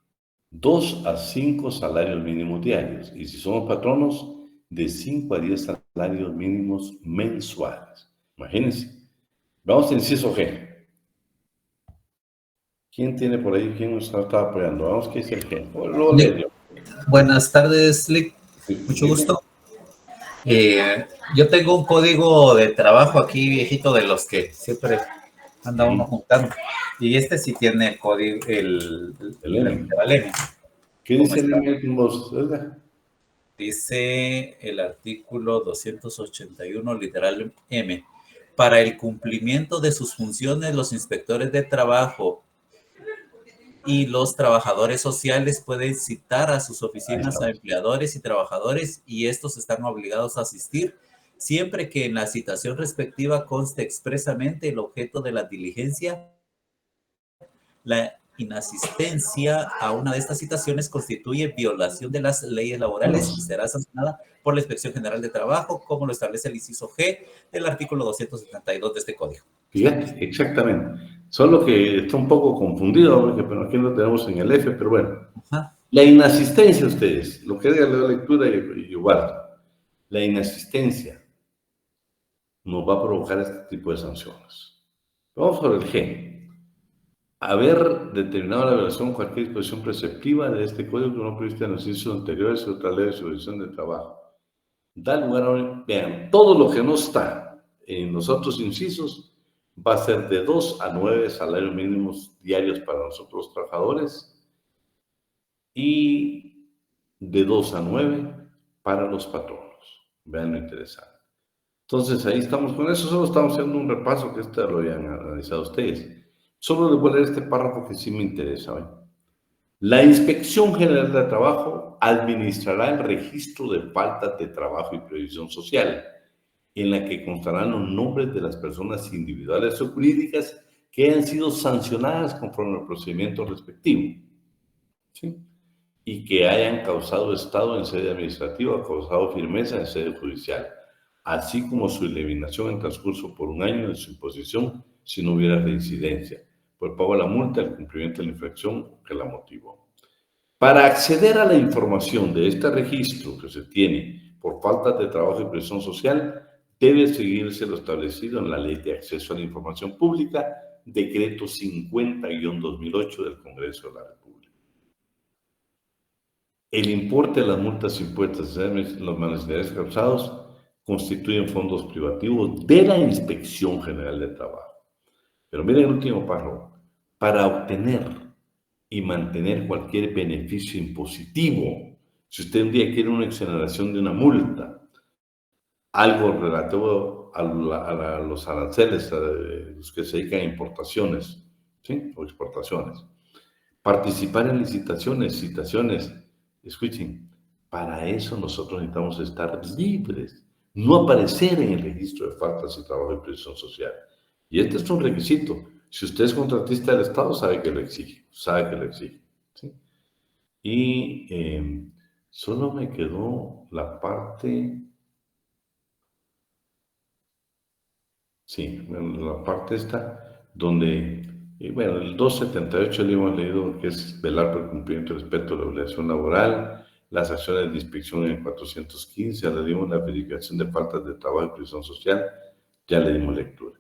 2 a 5 salarios mínimos diarios. Y si somos patronos, de 5 a 10 salarios mínimos mensuales. Imagínense. Vamos al inciso G. ¿Quién tiene por ahí? ¿Quién nos está apoyando? Vamos, ¿qué es el G? Buenas tardes, Lick. Mucho gusto. Yo tengo un código de trabajo aquí viejito de los que siempre anda uno juntando. Y este sí tiene el código, el M. ¿Qué dice el M? Dice el artículo 281, literal M. Para el cumplimiento de sus funciones, los inspectores de trabajo y los trabajadores sociales pueden citar a sus oficinas a empleadores y trabajadores y estos están obligados a asistir siempre que en la citación respectiva conste expresamente el objeto de la diligencia La inasistencia a una de estas citaciones constituye violación de las leyes laborales y será sancionada por la Inspección General de Trabajo, como lo establece el inciso G del artículo 272 de este código. Fíjate, exactamente. Solo que está un poco confundido, porque pero aquí lo tenemos en el F, pero bueno. Ajá. La inasistencia, ustedes, lo que diga la lectura y igual. La inasistencia nos va a provocar este tipo de sanciones. Vamos por el G. Haber determinado la violación de cualquier disposición preceptiva de este código que no prevista en los incisos anteriores o otra ley de supervisión de trabajo. Da lugar a, vean, todo lo que no está en los otros incisos va a ser de 2 a 9 salarios mínimos diarios para nosotros los trabajadores y de 2 a 9 para los patronos. Vean lo interesante. Entonces, ahí estamos con eso. Solo estamos haciendo un repaso que lo habían analizado ustedes. Solo les voy a leer este párrafo que sí me interesa. ¿Ven? La Inspección General de Trabajo administrará el registro de faltas de trabajo y previsión social, en la que constarán los nombres de las personas individuales o jurídicas que hayan sido sancionadas conforme al procedimiento respectivo, ¿sí? Y que hayan causado estado en sede administrativa, causado firmeza en sede judicial, así como su eliminación en transcurso por un año de su imposición si no hubiera reincidencia, por pago de la multa, el cumplimiento de la infracción que la motivó. Para acceder a la información de este registro que se tiene por faltas de trabajo y previsión social, debe seguirse lo establecido en la Ley de Acceso a la Información Pública, Decreto 50-2008 del Congreso de la República. El importe de las multas impuestas en los malhechores causados constituyen fondos privativos de la Inspección General de Trabajo. Pero miren el último párrafo. Para obtener y mantener cualquier beneficio impositivo, si usted un día quiere una exoneración de una multa, algo relativo a los aranceles, a los que se dedican a importaciones, ¿sí? O exportaciones, participar en licitaciones, citaciones, escuchen, para eso nosotros necesitamos estar libres, no aparecer en el registro de faltas y trabajo y previsión social. Y este es un requisito. Si usted es contratista del Estado, sabe que lo exige, ¿sí? Y solo me quedó la parte, sí, la parte esta, donde, bueno, el 278 le hemos leído que es velar por el cumplimiento y respeto a la obligación laboral, las acciones de inspección en 415, ya le dimos la verificación de faltas de trabajo y previsión social, ya le dimos lectura.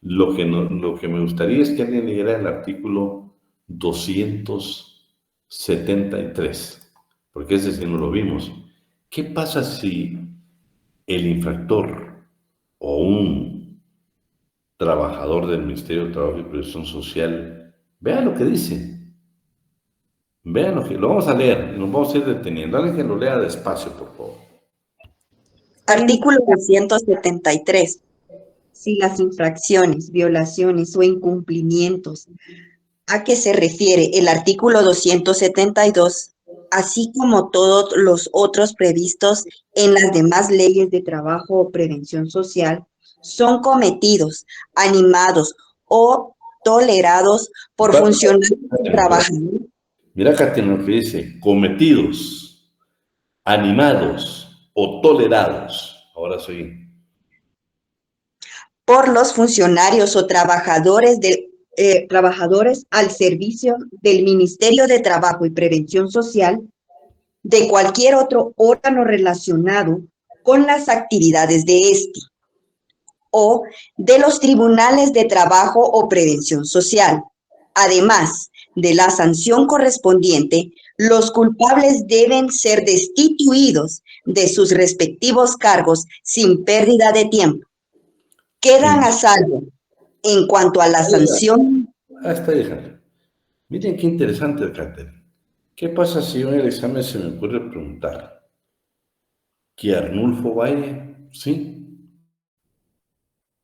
Lo que me gustaría es que alguien leyera el artículo 273, porque ese sí no lo vimos. ¿Qué pasa si el infractor o un trabajador del Ministerio de Trabajo y Previsión Social, vean lo que dice? Vean lo vamos a leer, nos vamos a ir deteniendo. Alguien que lo lea despacio, por favor. Artículo 273. Si las infracciones, violaciones o incumplimientos a que se refiere el artículo 272, así como todos los otros previstos en las demás leyes de trabajo o prevención social, son cometidos, animados o tolerados por funcionarios y trabajadores. Mira, Katina, lo que dice, cometidos, animados o tolerados. Ahora sí. Por los funcionarios o trabajadores al servicio del Ministerio de Trabajo y Prevención Social, de cualquier otro órgano relacionado con las actividades de este, o de los tribunales de trabajo o prevención social. Además de la sanción correspondiente, los culpables deben ser destituidos de sus respectivos cargos sin pérdida de tiempo. Quedan a salvo en cuanto a la sanción. Hasta déjale. Miren qué interesante, Catherine. ¿Qué pasa si en el examen se me ocurre preguntar que Arnulfo Valle, sí,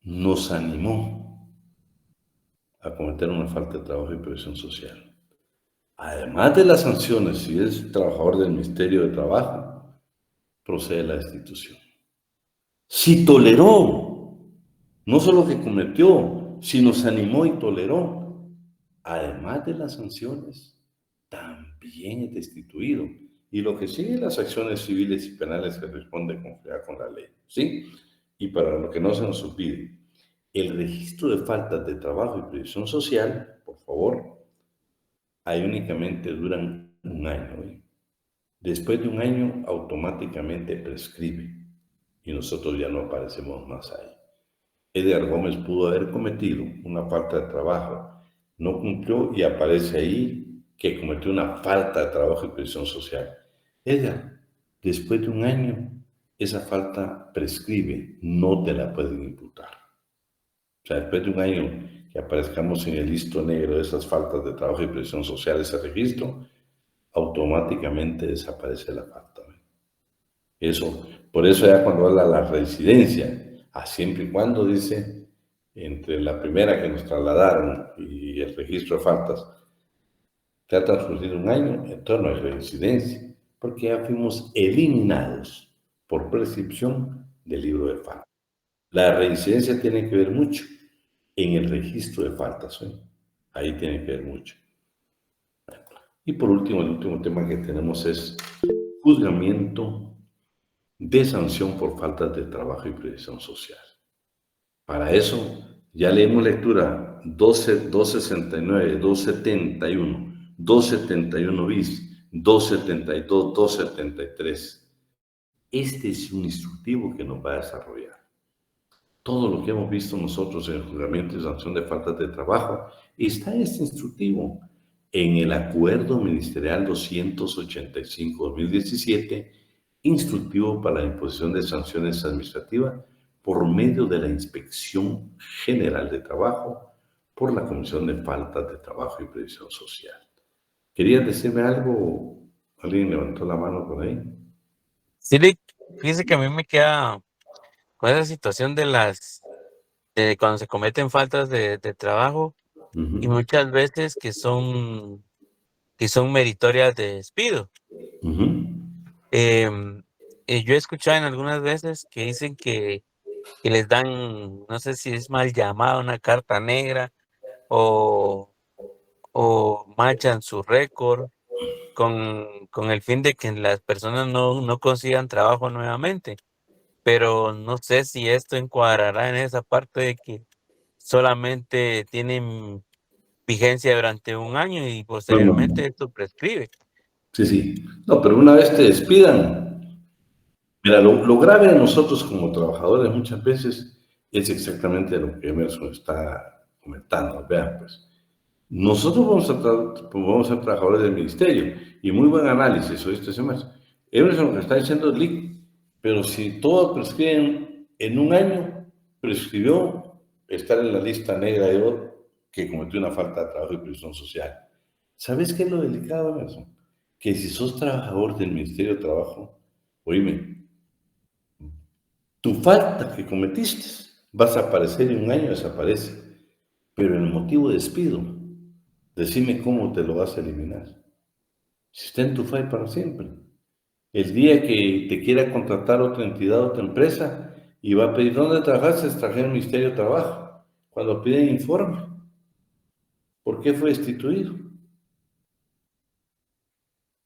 nos animó a cometer una falta de trabajo y previsión social? Además de las sanciones, si es trabajador del Ministerio de Trabajo, procede la destitución. Si toleró, no solo que cometió, si nos animó y toleró, además de las sanciones, también es destituido. Y lo que sigue las acciones civiles y penales que responden con la ley, ¿sí? Y para lo que no se nos olvide, el registro de faltas de trabajo y previsión social, por favor, ahí únicamente duran un año, ¿eh? Después de un año, automáticamente prescribe y nosotros ya no aparecemos más ahí. Edgar Gómez pudo haber cometido una falta de trabajo, no cumplió y aparece ahí que cometió una falta de trabajo y previsión social. Edgar, después de un año, esa falta prescribe, no te la pueden imputar. O sea, después de un año que aparezcamos en el listo negro de esas faltas de trabajo y previsión social, ese registro, automáticamente desaparece la falta. Eso, por eso ya cuando habla de la reincidencia, a siempre y cuando dice, entre la primera que nos trasladaron y el registro de faltas, que ha transcurrido un año, entonces no hay reincidencia, porque ya fuimos eliminados por prescripción del libro de faltas. La reincidencia tiene que ver mucho en el registro de faltas, ¿sí? Ahí tiene que ver mucho. Y por último, el último tema que tenemos es juzgamiento de sanción por faltas de trabajo y previsión social. Para eso, ya leímos lectura 269, 271, 271 bis, 272, 273. Este es un instructivo que nos va a desarrollar. Todo lo que hemos visto nosotros en el juzgamiento y sanción de faltas de trabajo está en este instructivo, en el Acuerdo Ministerial 285-2017, instructivo para la imposición de sanciones administrativas por medio de la Inspección General de Trabajo por la Comisión de Faltas de Trabajo y Previsión Social. ¿Querías decirme algo? ¿Alguien levantó la mano por ahí? Sí, fíjese que a mí me queda con esa situación de cuando se cometen faltas de trabajo y muchas veces que son meritorias de despido. Yo he escuchado en algunas veces que dicen que les dan, no sé si es mal llamada, una carta negra o manchan su récord con el fin de que las personas no consigan trabajo nuevamente. Pero no sé si esto encuadrará en esa parte de que solamente tienen vigencia durante un año y posteriormente esto prescribe. Sí. No, pero una vez te despidan, mira, lo grave de nosotros como trabajadores muchas veces es exactamente lo que Emerson está comentando. Vean, pues, nosotros vamos a ser trabajadores del ministerio y muy buen análisis, ¿oíste, Emerson? Emerson lo que está diciendo es LIC, pero si todos prescriben en un año, prescribió estar en la lista negra de oro que cometió una falta de trabajo y previsión social. ¿Sabes qué es lo delicado, Emerson? Que si sos trabajador del Ministerio de Trabajo, oíme, tu falta que cometiste vas a aparecer en un año, desaparece, pero el motivo de despido, decime cómo te lo vas a eliminar. Si está en tu file para siempre. El día que te quiera contratar otra entidad, otra empresa, y va a pedir, ¿dónde trabajaste? Trabajé en el Ministerio de Trabajo. Cuando piden informe, ¿por qué fue destituido?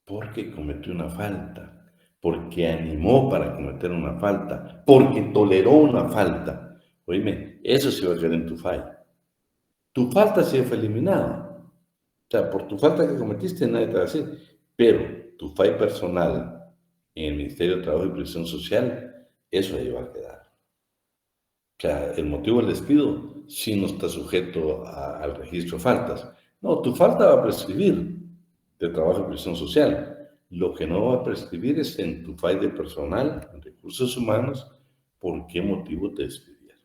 Porque cometió una falta, porque animó para cometer una falta, porque toleró una falta. Oíme, eso se va a quedar en tu file. Tu falta se fue eliminada. O sea, por tu falta que cometiste nadie te va a decir, pero tu file personal en el Ministerio de Trabajo y Previsión Social, eso ahí va a quedar. O sea, el motivo del despido sí no está sujeto al registro de faltas. No, tu falta va a prescribir de Trabajo y Previsión Social. Lo que no va a prescribir es en tu file de personal, en recursos humanos, por qué motivo te despidieron.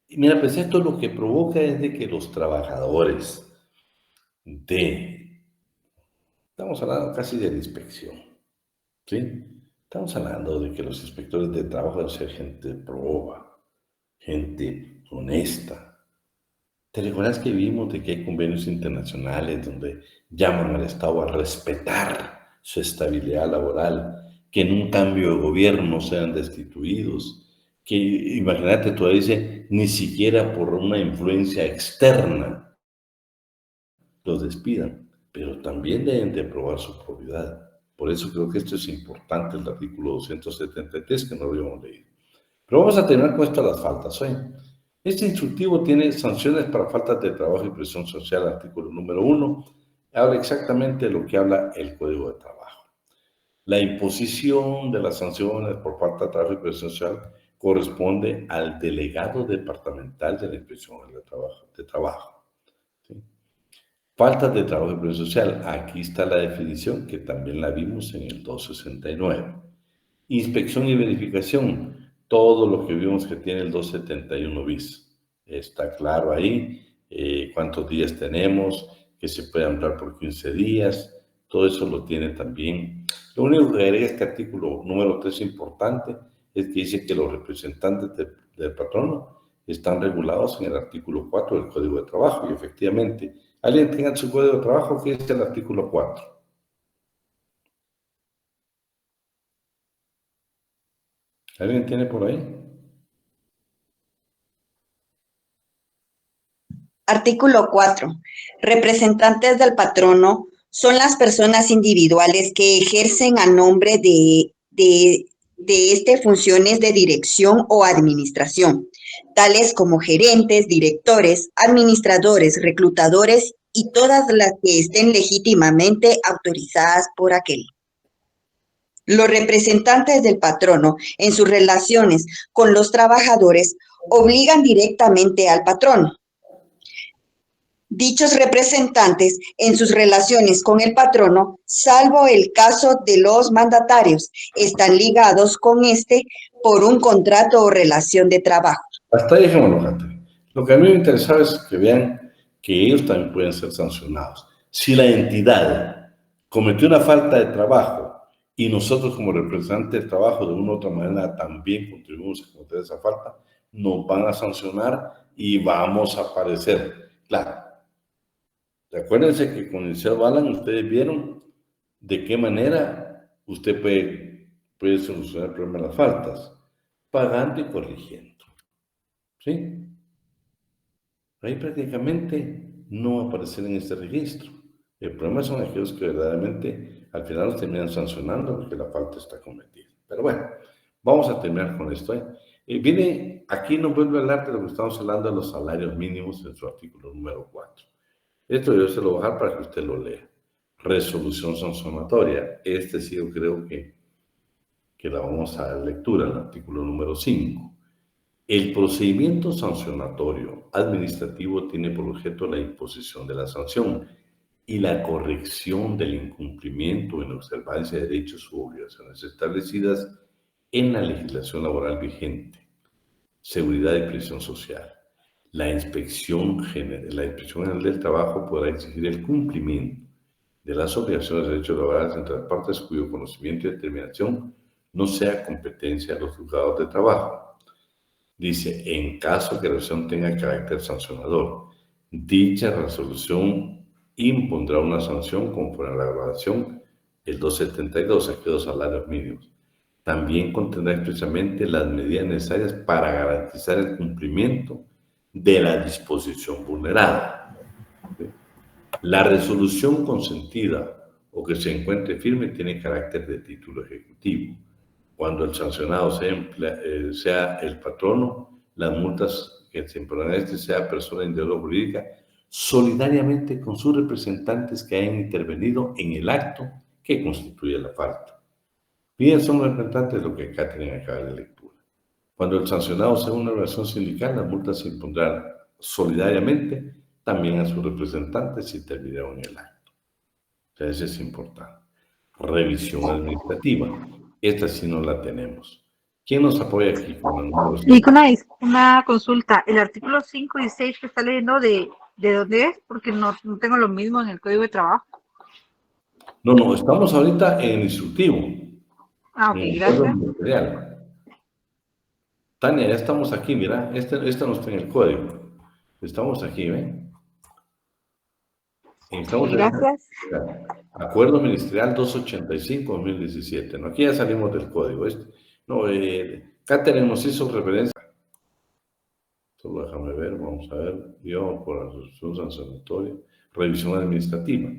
Y mira, pues esto lo que provoca es de que los trabajadores estamos hablando casi de la inspección, ¿sí? Estamos hablando de que los inspectores de trabajo deben ser gente proba, gente honesta. ¿Te recuerdas que vimos de que hay convenios internacionales donde llaman al Estado a respetar su estabilidad laboral, que en un cambio de gobierno sean destituidos? Que imagínate, todavía dice, ni siquiera por una influencia externa los despidan, pero también deben de probar su probidad. Por eso creo que esto es importante, el artículo 273, que no lo habíamos leído. Pero vamos a terminar con esto de las faltas hoy. Este instructivo tiene sanciones para faltas de trabajo y presión social, artículo número 1. Habla exactamente de lo que habla el Código de Trabajo. La imposición de las sanciones por falta de trabajo y presión social corresponde al delegado departamental de la Inspección de Trabajo. ¿Sí? Faltas de trabajo y presión social. Aquí está la definición que también la vimos en el 269. Inspección y verificación. Todo lo que vimos que tiene el 271 bis. Está claro ahí cuántos días tenemos, que se puede ampliar por 15 días. Todo eso lo tiene también. Lo único que agrega este artículo número 3 importante es que dice que los representantes del patrono están regulados en el artículo 4 del Código de Trabajo. Y efectivamente, alguien tenga su Código de Trabajo, que es el artículo 4. ¿Alguien tiene por ahí? Artículo 4. Representantes del patrono son las personas individuales que ejercen a nombre de funciones de dirección o administración, tales como gerentes, directores, administradores, reclutadores y todas las que estén legítimamente autorizadas por aquel. Los representantes del patrono, en sus relaciones con los trabajadores, obligan directamente al patrono. Dichos representantes, en sus relaciones con el patrono, salvo el caso de los mandatarios, están ligados con este por un contrato o relación de trabajo. Hasta ahí dejémoslo, gente. Lo que a mí me interesaba es que vean que ellos también pueden ser sancionados. Si la entidad cometió una falta de trabajo y nosotros como representantes del trabajo de una u otra manera también contribuimos a cometer esa falta, nos van a sancionar y vamos a aparecer. Claro. Acuérdense que con el señor Balan ustedes vieron de qué manera usted puede solucionar el problema de las faltas, pagando y corrigiendo. ¿Sí? Ahí prácticamente no va a aparecer en este registro. El problema son aquellos que verdaderamente al final los terminan sancionando porque la falta está cometida. Pero bueno, vamos a terminar con esto. Aquí nos vuelve a hablar de lo que estamos hablando de los salarios mínimos en su artículo número 4. Esto yo se lo voy a dejar para que usted lo lea. Resolución sancionatoria. Sí yo creo que la vamos a dar lectura, el artículo número 5. El procedimiento sancionatorio administrativo tiene por objeto la imposición de la sanción y la corrección del incumplimiento en la observancia de derechos u obligaciones establecidas en la legislación laboral vigente, seguridad y previsión social. La Inspección General del Trabajo podrá exigir el cumplimiento de las obligaciones de derechos laborales entre las partes cuyo conocimiento y determinación no sea competencia de los juzgados de trabajo. Dice, en caso que la resolución tenga carácter sancionador, dicha resolución impondrá una sanción conforme a la graduación el 272, aquellos salarios mínimos. También contendrá expresamente las medidas necesarias para garantizar el cumplimiento de la disposición vulnerada. La resolución consentida o que se encuentre firme tiene carácter de título ejecutivo. Cuando el sancionado sea el patrono, las multas que se impongan sea persona individual o jurídica, solidariamente con sus representantes que hayan intervenido en el acto que constituye la falta. Bien, son representantes lo que acá tienen acá de lectura. Cuando el sancionado sea una organización sindical, las multas se impondrán solidariamente también a sus representantes si intervinieron en el acto. O sea, eso es importante. Revisión administrativa. Esta sí no la tenemos. ¿Quién nos apoya aquí con el número 5? Y con una consulta. El artículo 5 y 6 que está leyendo, ¿de dónde es? Porque no tengo lo mismo en el Código de Trabajo. No, estamos ahorita en el instructivo. Ah, ok, gracias. Tania, ya estamos aquí, mira, esta no está en el código. Estamos aquí, ¿ven? Gracias. Acuerdo Ministerial 285-2017. ¿No? Aquí ya salimos del código. Catherine nos hizo referencia. Solo déjame ver, vamos a ver. Yo por la resolución sancionatoria. revisión administrativa.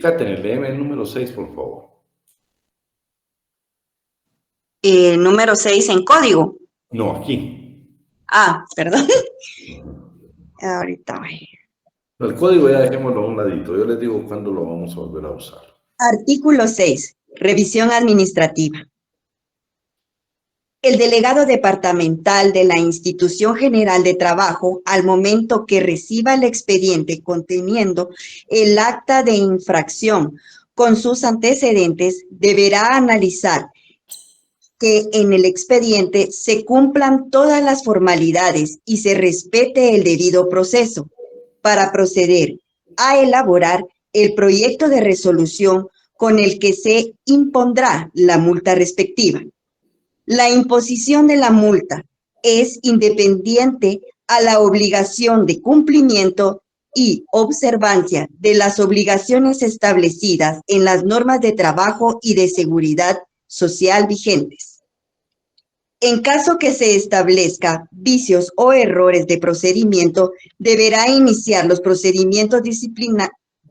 Catherine, léeme el número 6, por favor. Número 6 en código. No, aquí. Ah, perdón. Ahorita voy. El código ya dejémoslo a un ladito. Yo les digo cuándo lo vamos a volver a usar. Artículo 6. Revisión administrativa. El delegado departamental de la Institución General de Trabajo, al momento que reciba el expediente conteniendo el acta de infracción con sus antecedentes, deberá analizar que en el expediente se cumplan todas las formalidades y se respete el debido proceso para proceder a elaborar el proyecto de resolución con el que se impondrá la multa respectiva. La imposición de la multa es independiente a la obligación de cumplimiento y observancia de las obligaciones establecidas en las normas de trabajo y de seguridad social vigentes. En caso que se establezca vicios o errores de procedimiento, deberá iniciar los procedimientos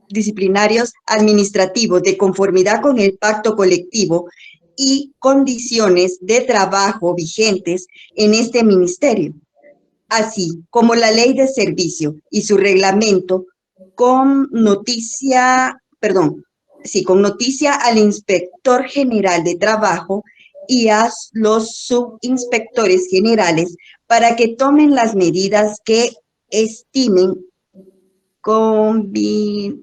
disciplinarios administrativos de conformidad con el pacto colectivo y condiciones de trabajo vigentes en este ministerio, así como la ley de servicio y su reglamento con noticia al inspector general de trabajo y a los subinspectores generales para que tomen las medidas que estimen convenientes.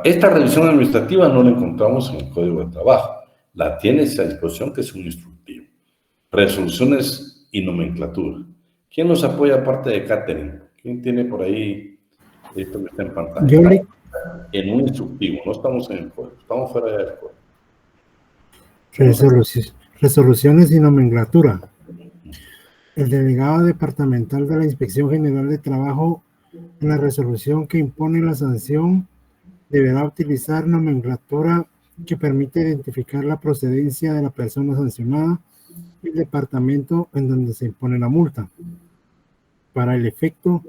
Esta revisión administrativa no la encontramos en el Código de Trabajo. La tiene esa disposición, que es un instructivo. Resoluciones y nomenclatura. ¿Quién nos apoya aparte de Catherine? ¿Quién tiene por ahí esto que está en pantalla? Yo le... En un instructivo, no estamos en el código, estamos fuera del código. Resoluciones y nomenclatura. El delegado departamental de la Inspección General de Trabajo, en la resolución que impone la sanción, deberá utilizar nomenclatura que permite identificar la procedencia de la persona sancionada y el departamento en donde se impone la multa. Para el efecto,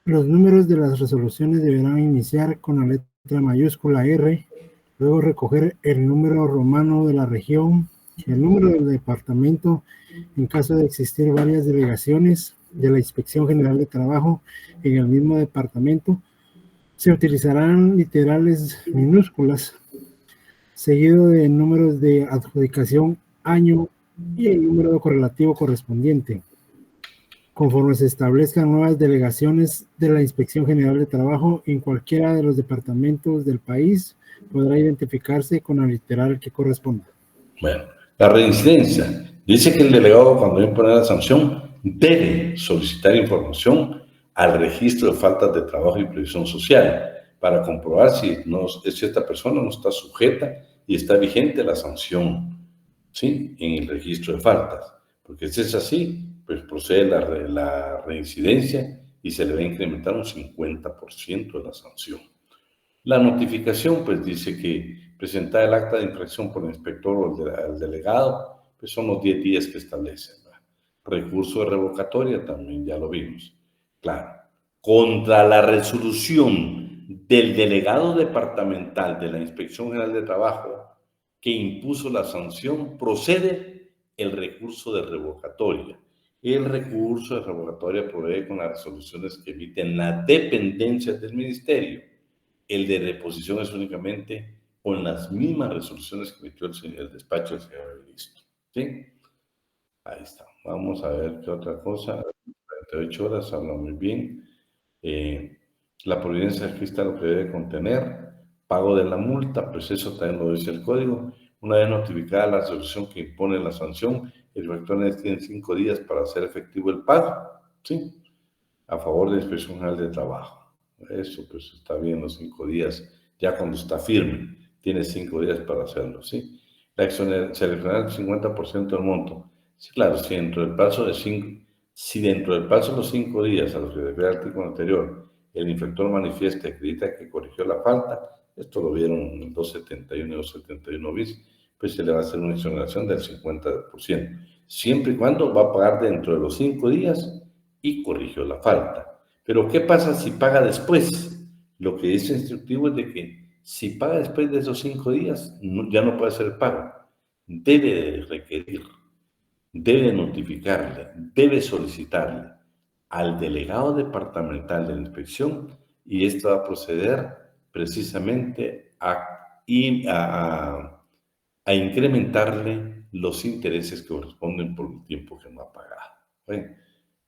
los números de las resoluciones deberán iniciar con la letra mayúscula R, luego recoger el número romano de la región, el número del departamento en caso de existir varias delegaciones de la Inspección General de Trabajo en el mismo departamento. Se utilizarán literales minúsculas, seguido de números de adjudicación, año y el número correlativo correspondiente. Conforme se establezcan nuevas delegaciones de la Inspección General de Trabajo en cualquiera de los departamentos del país, podrá identificarse con la literal que corresponda. Bueno, la reincidencia. Dice que el delegado, cuando impone la sanción, debe solicitar información al registro de faltas de trabajo y previsión social para comprobar si esta persona no está sujeta y está vigente la sanción, ¿sí?, en el registro de faltas. Porque si es así, pues procede la reincidencia y se le va a incrementar un 50% de la sanción. La notificación, pues dice que presentar el acta de infracción por el inspector o el delegado, pues son los 10 días que establecen, ¿verdad? Recurso de revocatoria también ya lo vimos. Claro, contra la resolución del delegado departamental de la Inspección General de Trabajo que impuso la sanción, procede el recurso de revocatoria. El recurso de revocatoria provee con las resoluciones que emiten las dependencias del ministerio. El de reposición es únicamente con las mismas resoluciones que emitió el despacho del señor ministro. ¿Sí? Ahí está. Vamos a ver qué otra cosa. 48 horas, habla muy bien. La providencia registra lo que debe contener. Pago de la multa, pues eso también lo dice el código. Una vez notificada la resolución que impone la sanción, el inspector tiene 5 días para hacer efectivo el pago, ¿sí?, a favor de la Inspección General de Trabajo. Eso pues está bien, los 5 días, ya cuando está firme, tiene 5 días para hacerlo, ¿sí? La acción seleccionar el 50% del monto. Sí, claro, si dentro del plazo de los 5 días a los que refiere el artículo anterior, el infractor manifiesta y acredita que corrigió la falta, esto lo vieron en el 271 y 271 bis, pues se le va a hacer una exoneración del 50%, siempre y cuando va a pagar dentro de los 5 días y corrigió la falta. Pero ¿qué pasa si paga después? Lo que dice el instructivo es de que si paga después de esos 5 días, ya no puede hacer el pago. Debe de requerir, debe notificarle, debe solicitarle al delegado departamental de la inspección y esto va a proceder precisamente a incrementarle los intereses que corresponden por el tiempo que no ha pagado. Bueno,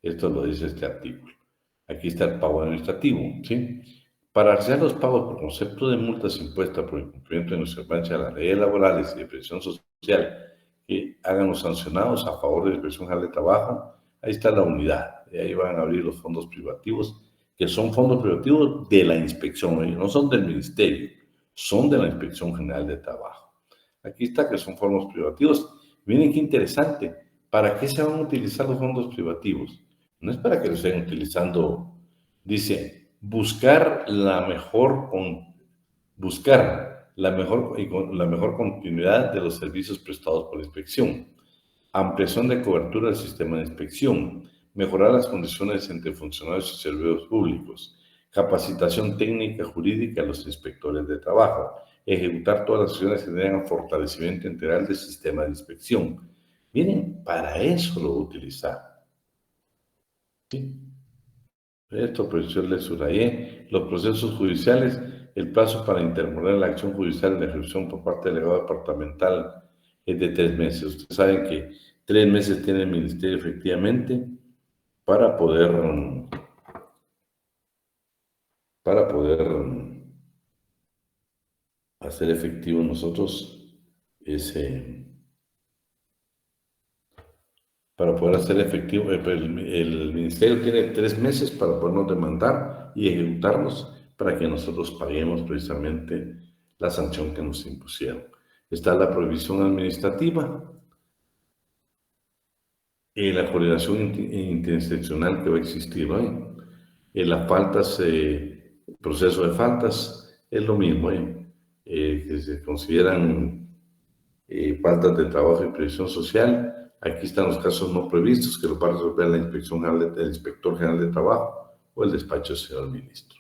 esto lo dice este artículo. Aquí está el pago administrativo, ¿sí? Para hacer los pagos por concepto de multas impuestas por incumplimiento en observancia de las leyes laborales y de previsión social que hagan los sancionados a favor de la Inspección General de Trabajo, ahí está la unidad. Y ahí van a abrir los fondos privativos, que son fondos privativos de la inspección, no son del ministerio, son de la Inspección General de Trabajo. Aquí está que son fondos privativos. Miren qué interesante. ¿Para qué se van a utilizar los fondos privativos? No es para que lo estén utilizando, dice, buscar la mejor continuidad de los servicios prestados por la inspección, ampliación de cobertura del sistema de inspección, mejorar las condiciones entre funcionarios y servidores públicos, capacitación técnica jurídica a los inspectores de trabajo, ejecutar todas las acciones que tengan fortalecimiento integral del sistema de inspección. Miren, para eso lo voy a utilizar. ¿Sí? Esto, pues yo le subrayé. Los procesos judiciales, el plazo para interponer la acción judicial en la ejecución por parte del delegado departamental es de 3 meses. Ustedes saben que 3 meses tiene el ministerio efectivamente para poder hacer efectivo nosotros para poder hacer efectivo, el ministerio tiene 3 meses para podernos demandar y ejecutarnos para que nosotros paguemos precisamente la sanción que nos impusieron. Está la prohibición administrativa y la coordinación interinstitucional que va a existir hoy. Las faltas, proceso de faltas, es lo mismo, que se consideran faltas de trabajo y previsión social. Aquí están los casos no previstos que lo va a resolver la Inspección General del Inspector General de Trabajo o el despacho del señor ministro.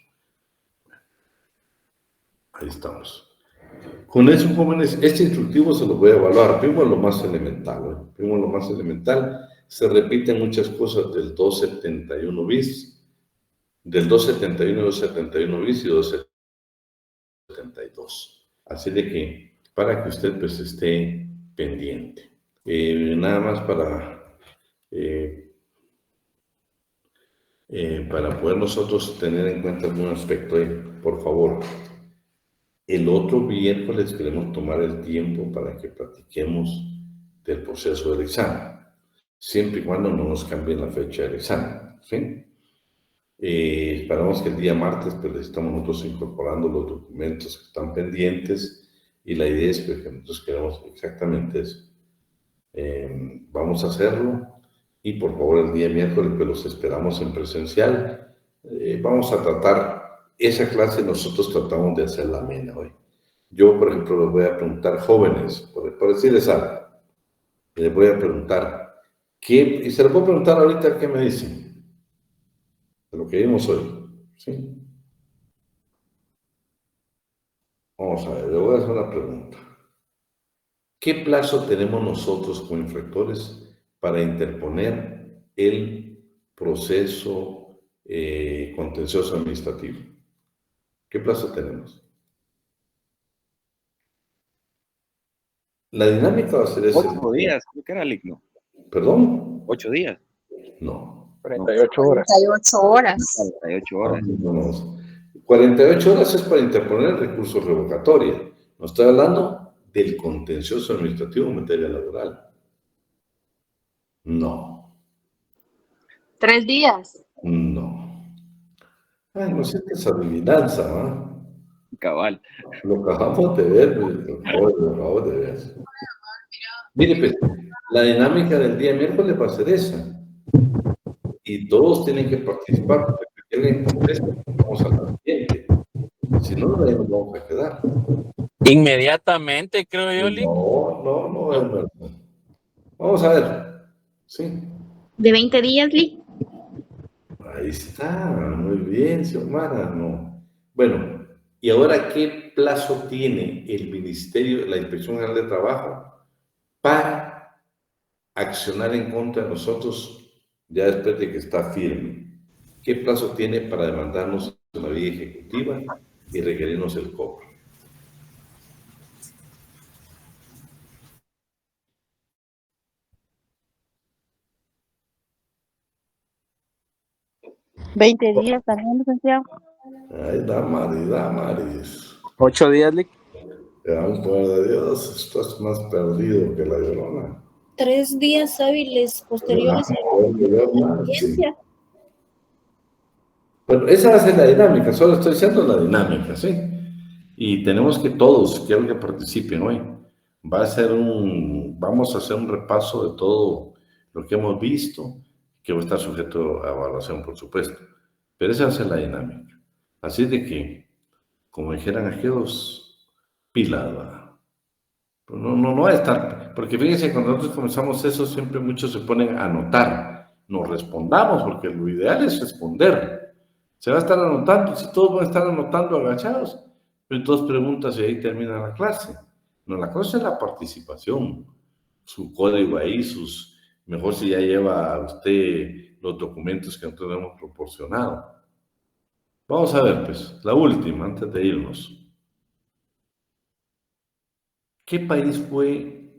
Ahí estamos. Con eso, jóvenes, este instructivo se lo voy a evaluar. Primero lo más elemental. Primero lo más elemental. Se repiten muchas cosas del 271 bis, del 271, 271 bis y 272. Así de que, para que usted pues esté pendiente. Nada más para poder nosotros tener en cuenta algún aspecto, por favor. El otro miércoles queremos tomar el tiempo para que platiquemos del proceso del examen, siempre y cuando no nos cambien la fecha del examen, ¿sí? Esperamos que el día martes pues estamos nosotros incorporando los documentos que están pendientes y la idea es que nosotros queremos exactamente eso. Vamos a hacerlo y por favor el día miércoles pues los esperamos en presencial. Vamos a tratar esa clase, nosotros tratamos de hacerla amena hoy. Yo, por ejemplo, les voy a preguntar jóvenes, por decirles algo, les voy a preguntar y se les voy a preguntar ahorita qué me dicen de lo que vimos hoy, ¿sí? Vamos a ver, le voy a hacer una pregunta. ¿Qué plazo tenemos nosotros como infractores para interponer el proceso contencioso administrativo? ¿Qué plazo tenemos? La dinámica va a ser esa. 8 días, creo que era el ICNO. ¿Perdón? 8 días. No. 48 horas. 48 horas. 48 horas. No. 48 horas es para interponer el recurso revocatorio. No estoy hablando del contencioso administrativo en materia laboral. No. 3 días. No. Ay, no sientes adivinanza, ¿no? Cabal. Lo acabamos de ver, lo acabamos de ver. Mire, pues, la dinámica del día miércoles va a ser esa. Y todos tienen que participar, porque si alguien contesta, vamos a la siguiente. Si no, ahí nos vamos a quedar. Inmediatamente, creo yo, Lick. No, es verdad. Vamos a ver. Sí. ¿De 20 días, Lick? Ahí está, muy bien, Xiomara, no. Bueno, ¿y ahora qué plazo tiene el Ministerio, la Inspección General de Trabajo, para accionar en contra de nosotros ya después de que está firme? ¿Qué plazo tiene para demandarnos en la vía ejecutiva y requerirnos el cobro? ¿20 días también, licenciado? Ay, Damaris. 8 días, Lic. Te da un poder de Dios, estás más perdido que la Llorona. 3 días hábiles posteriores a la audiencia. Bueno, esa va a ser la dinámica, solo estoy diciendo la dinámica, ¿sí? Y tenemos que todos, quiero que participen hoy. Vamos a hacer un repaso de todo lo que hemos visto, que va a estar sujeto a evaluación, por supuesto. Pero esa va a ser la dinámica. Así de que, como dijeran aquellos, pilada. No va a estar, porque fíjense, cuando nosotros comenzamos eso, siempre muchos se ponen a anotar. No respondamos, porque lo ideal es responder. Se va a estar anotando, si todos van a estar anotando agachados, pero entonces preguntas y ahí termina la clase. No, la cosa es la participación, su código ahí, mejor si ya lleva a usted los documentos que nosotros hemos proporcionado. Vamos a ver, pues, la última, antes de irnos. ¿Qué país fue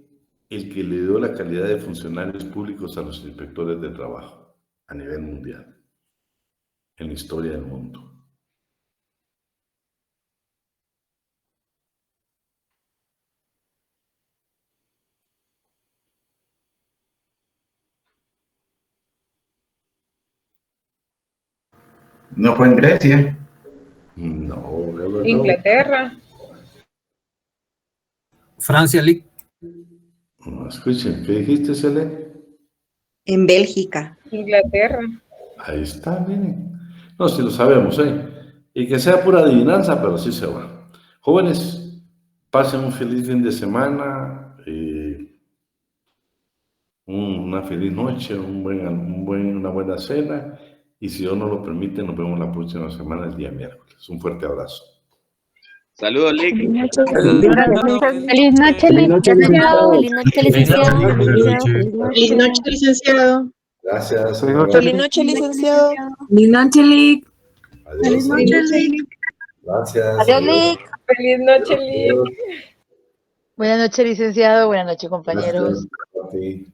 el que le dio la calidad de funcionarios públicos a los inspectores de trabajo a nivel mundial, en la historia del mundo? No fue en Grecia. No, Inglaterra. Francia, Lic. No, escuchen, ¿qué dijiste, Selene? En Bélgica. Inglaterra. Ahí está, miren. No, si lo sabemos, ¿eh? Y que sea pura adivinanza, pero sí se va. Jóvenes, pasen un feliz fin de semana, una feliz noche, una buena cena, y si Dios nos lo permite, nos vemos la próxima semana, el día miércoles. Un fuerte abrazo. Saludos, Lic. Feliz noche, licenciado. Feliz noche, licenciado. Feliz noche, licenciado. Gracias. Feliz noche, licenciado. Feliz noche, Lic. Feliz noche, Lic. Gracias. Adiós, Lic. Feliz noche, Lic. Buenas noches, licenciado. Buenas noches, compañeros. Gracias a ti.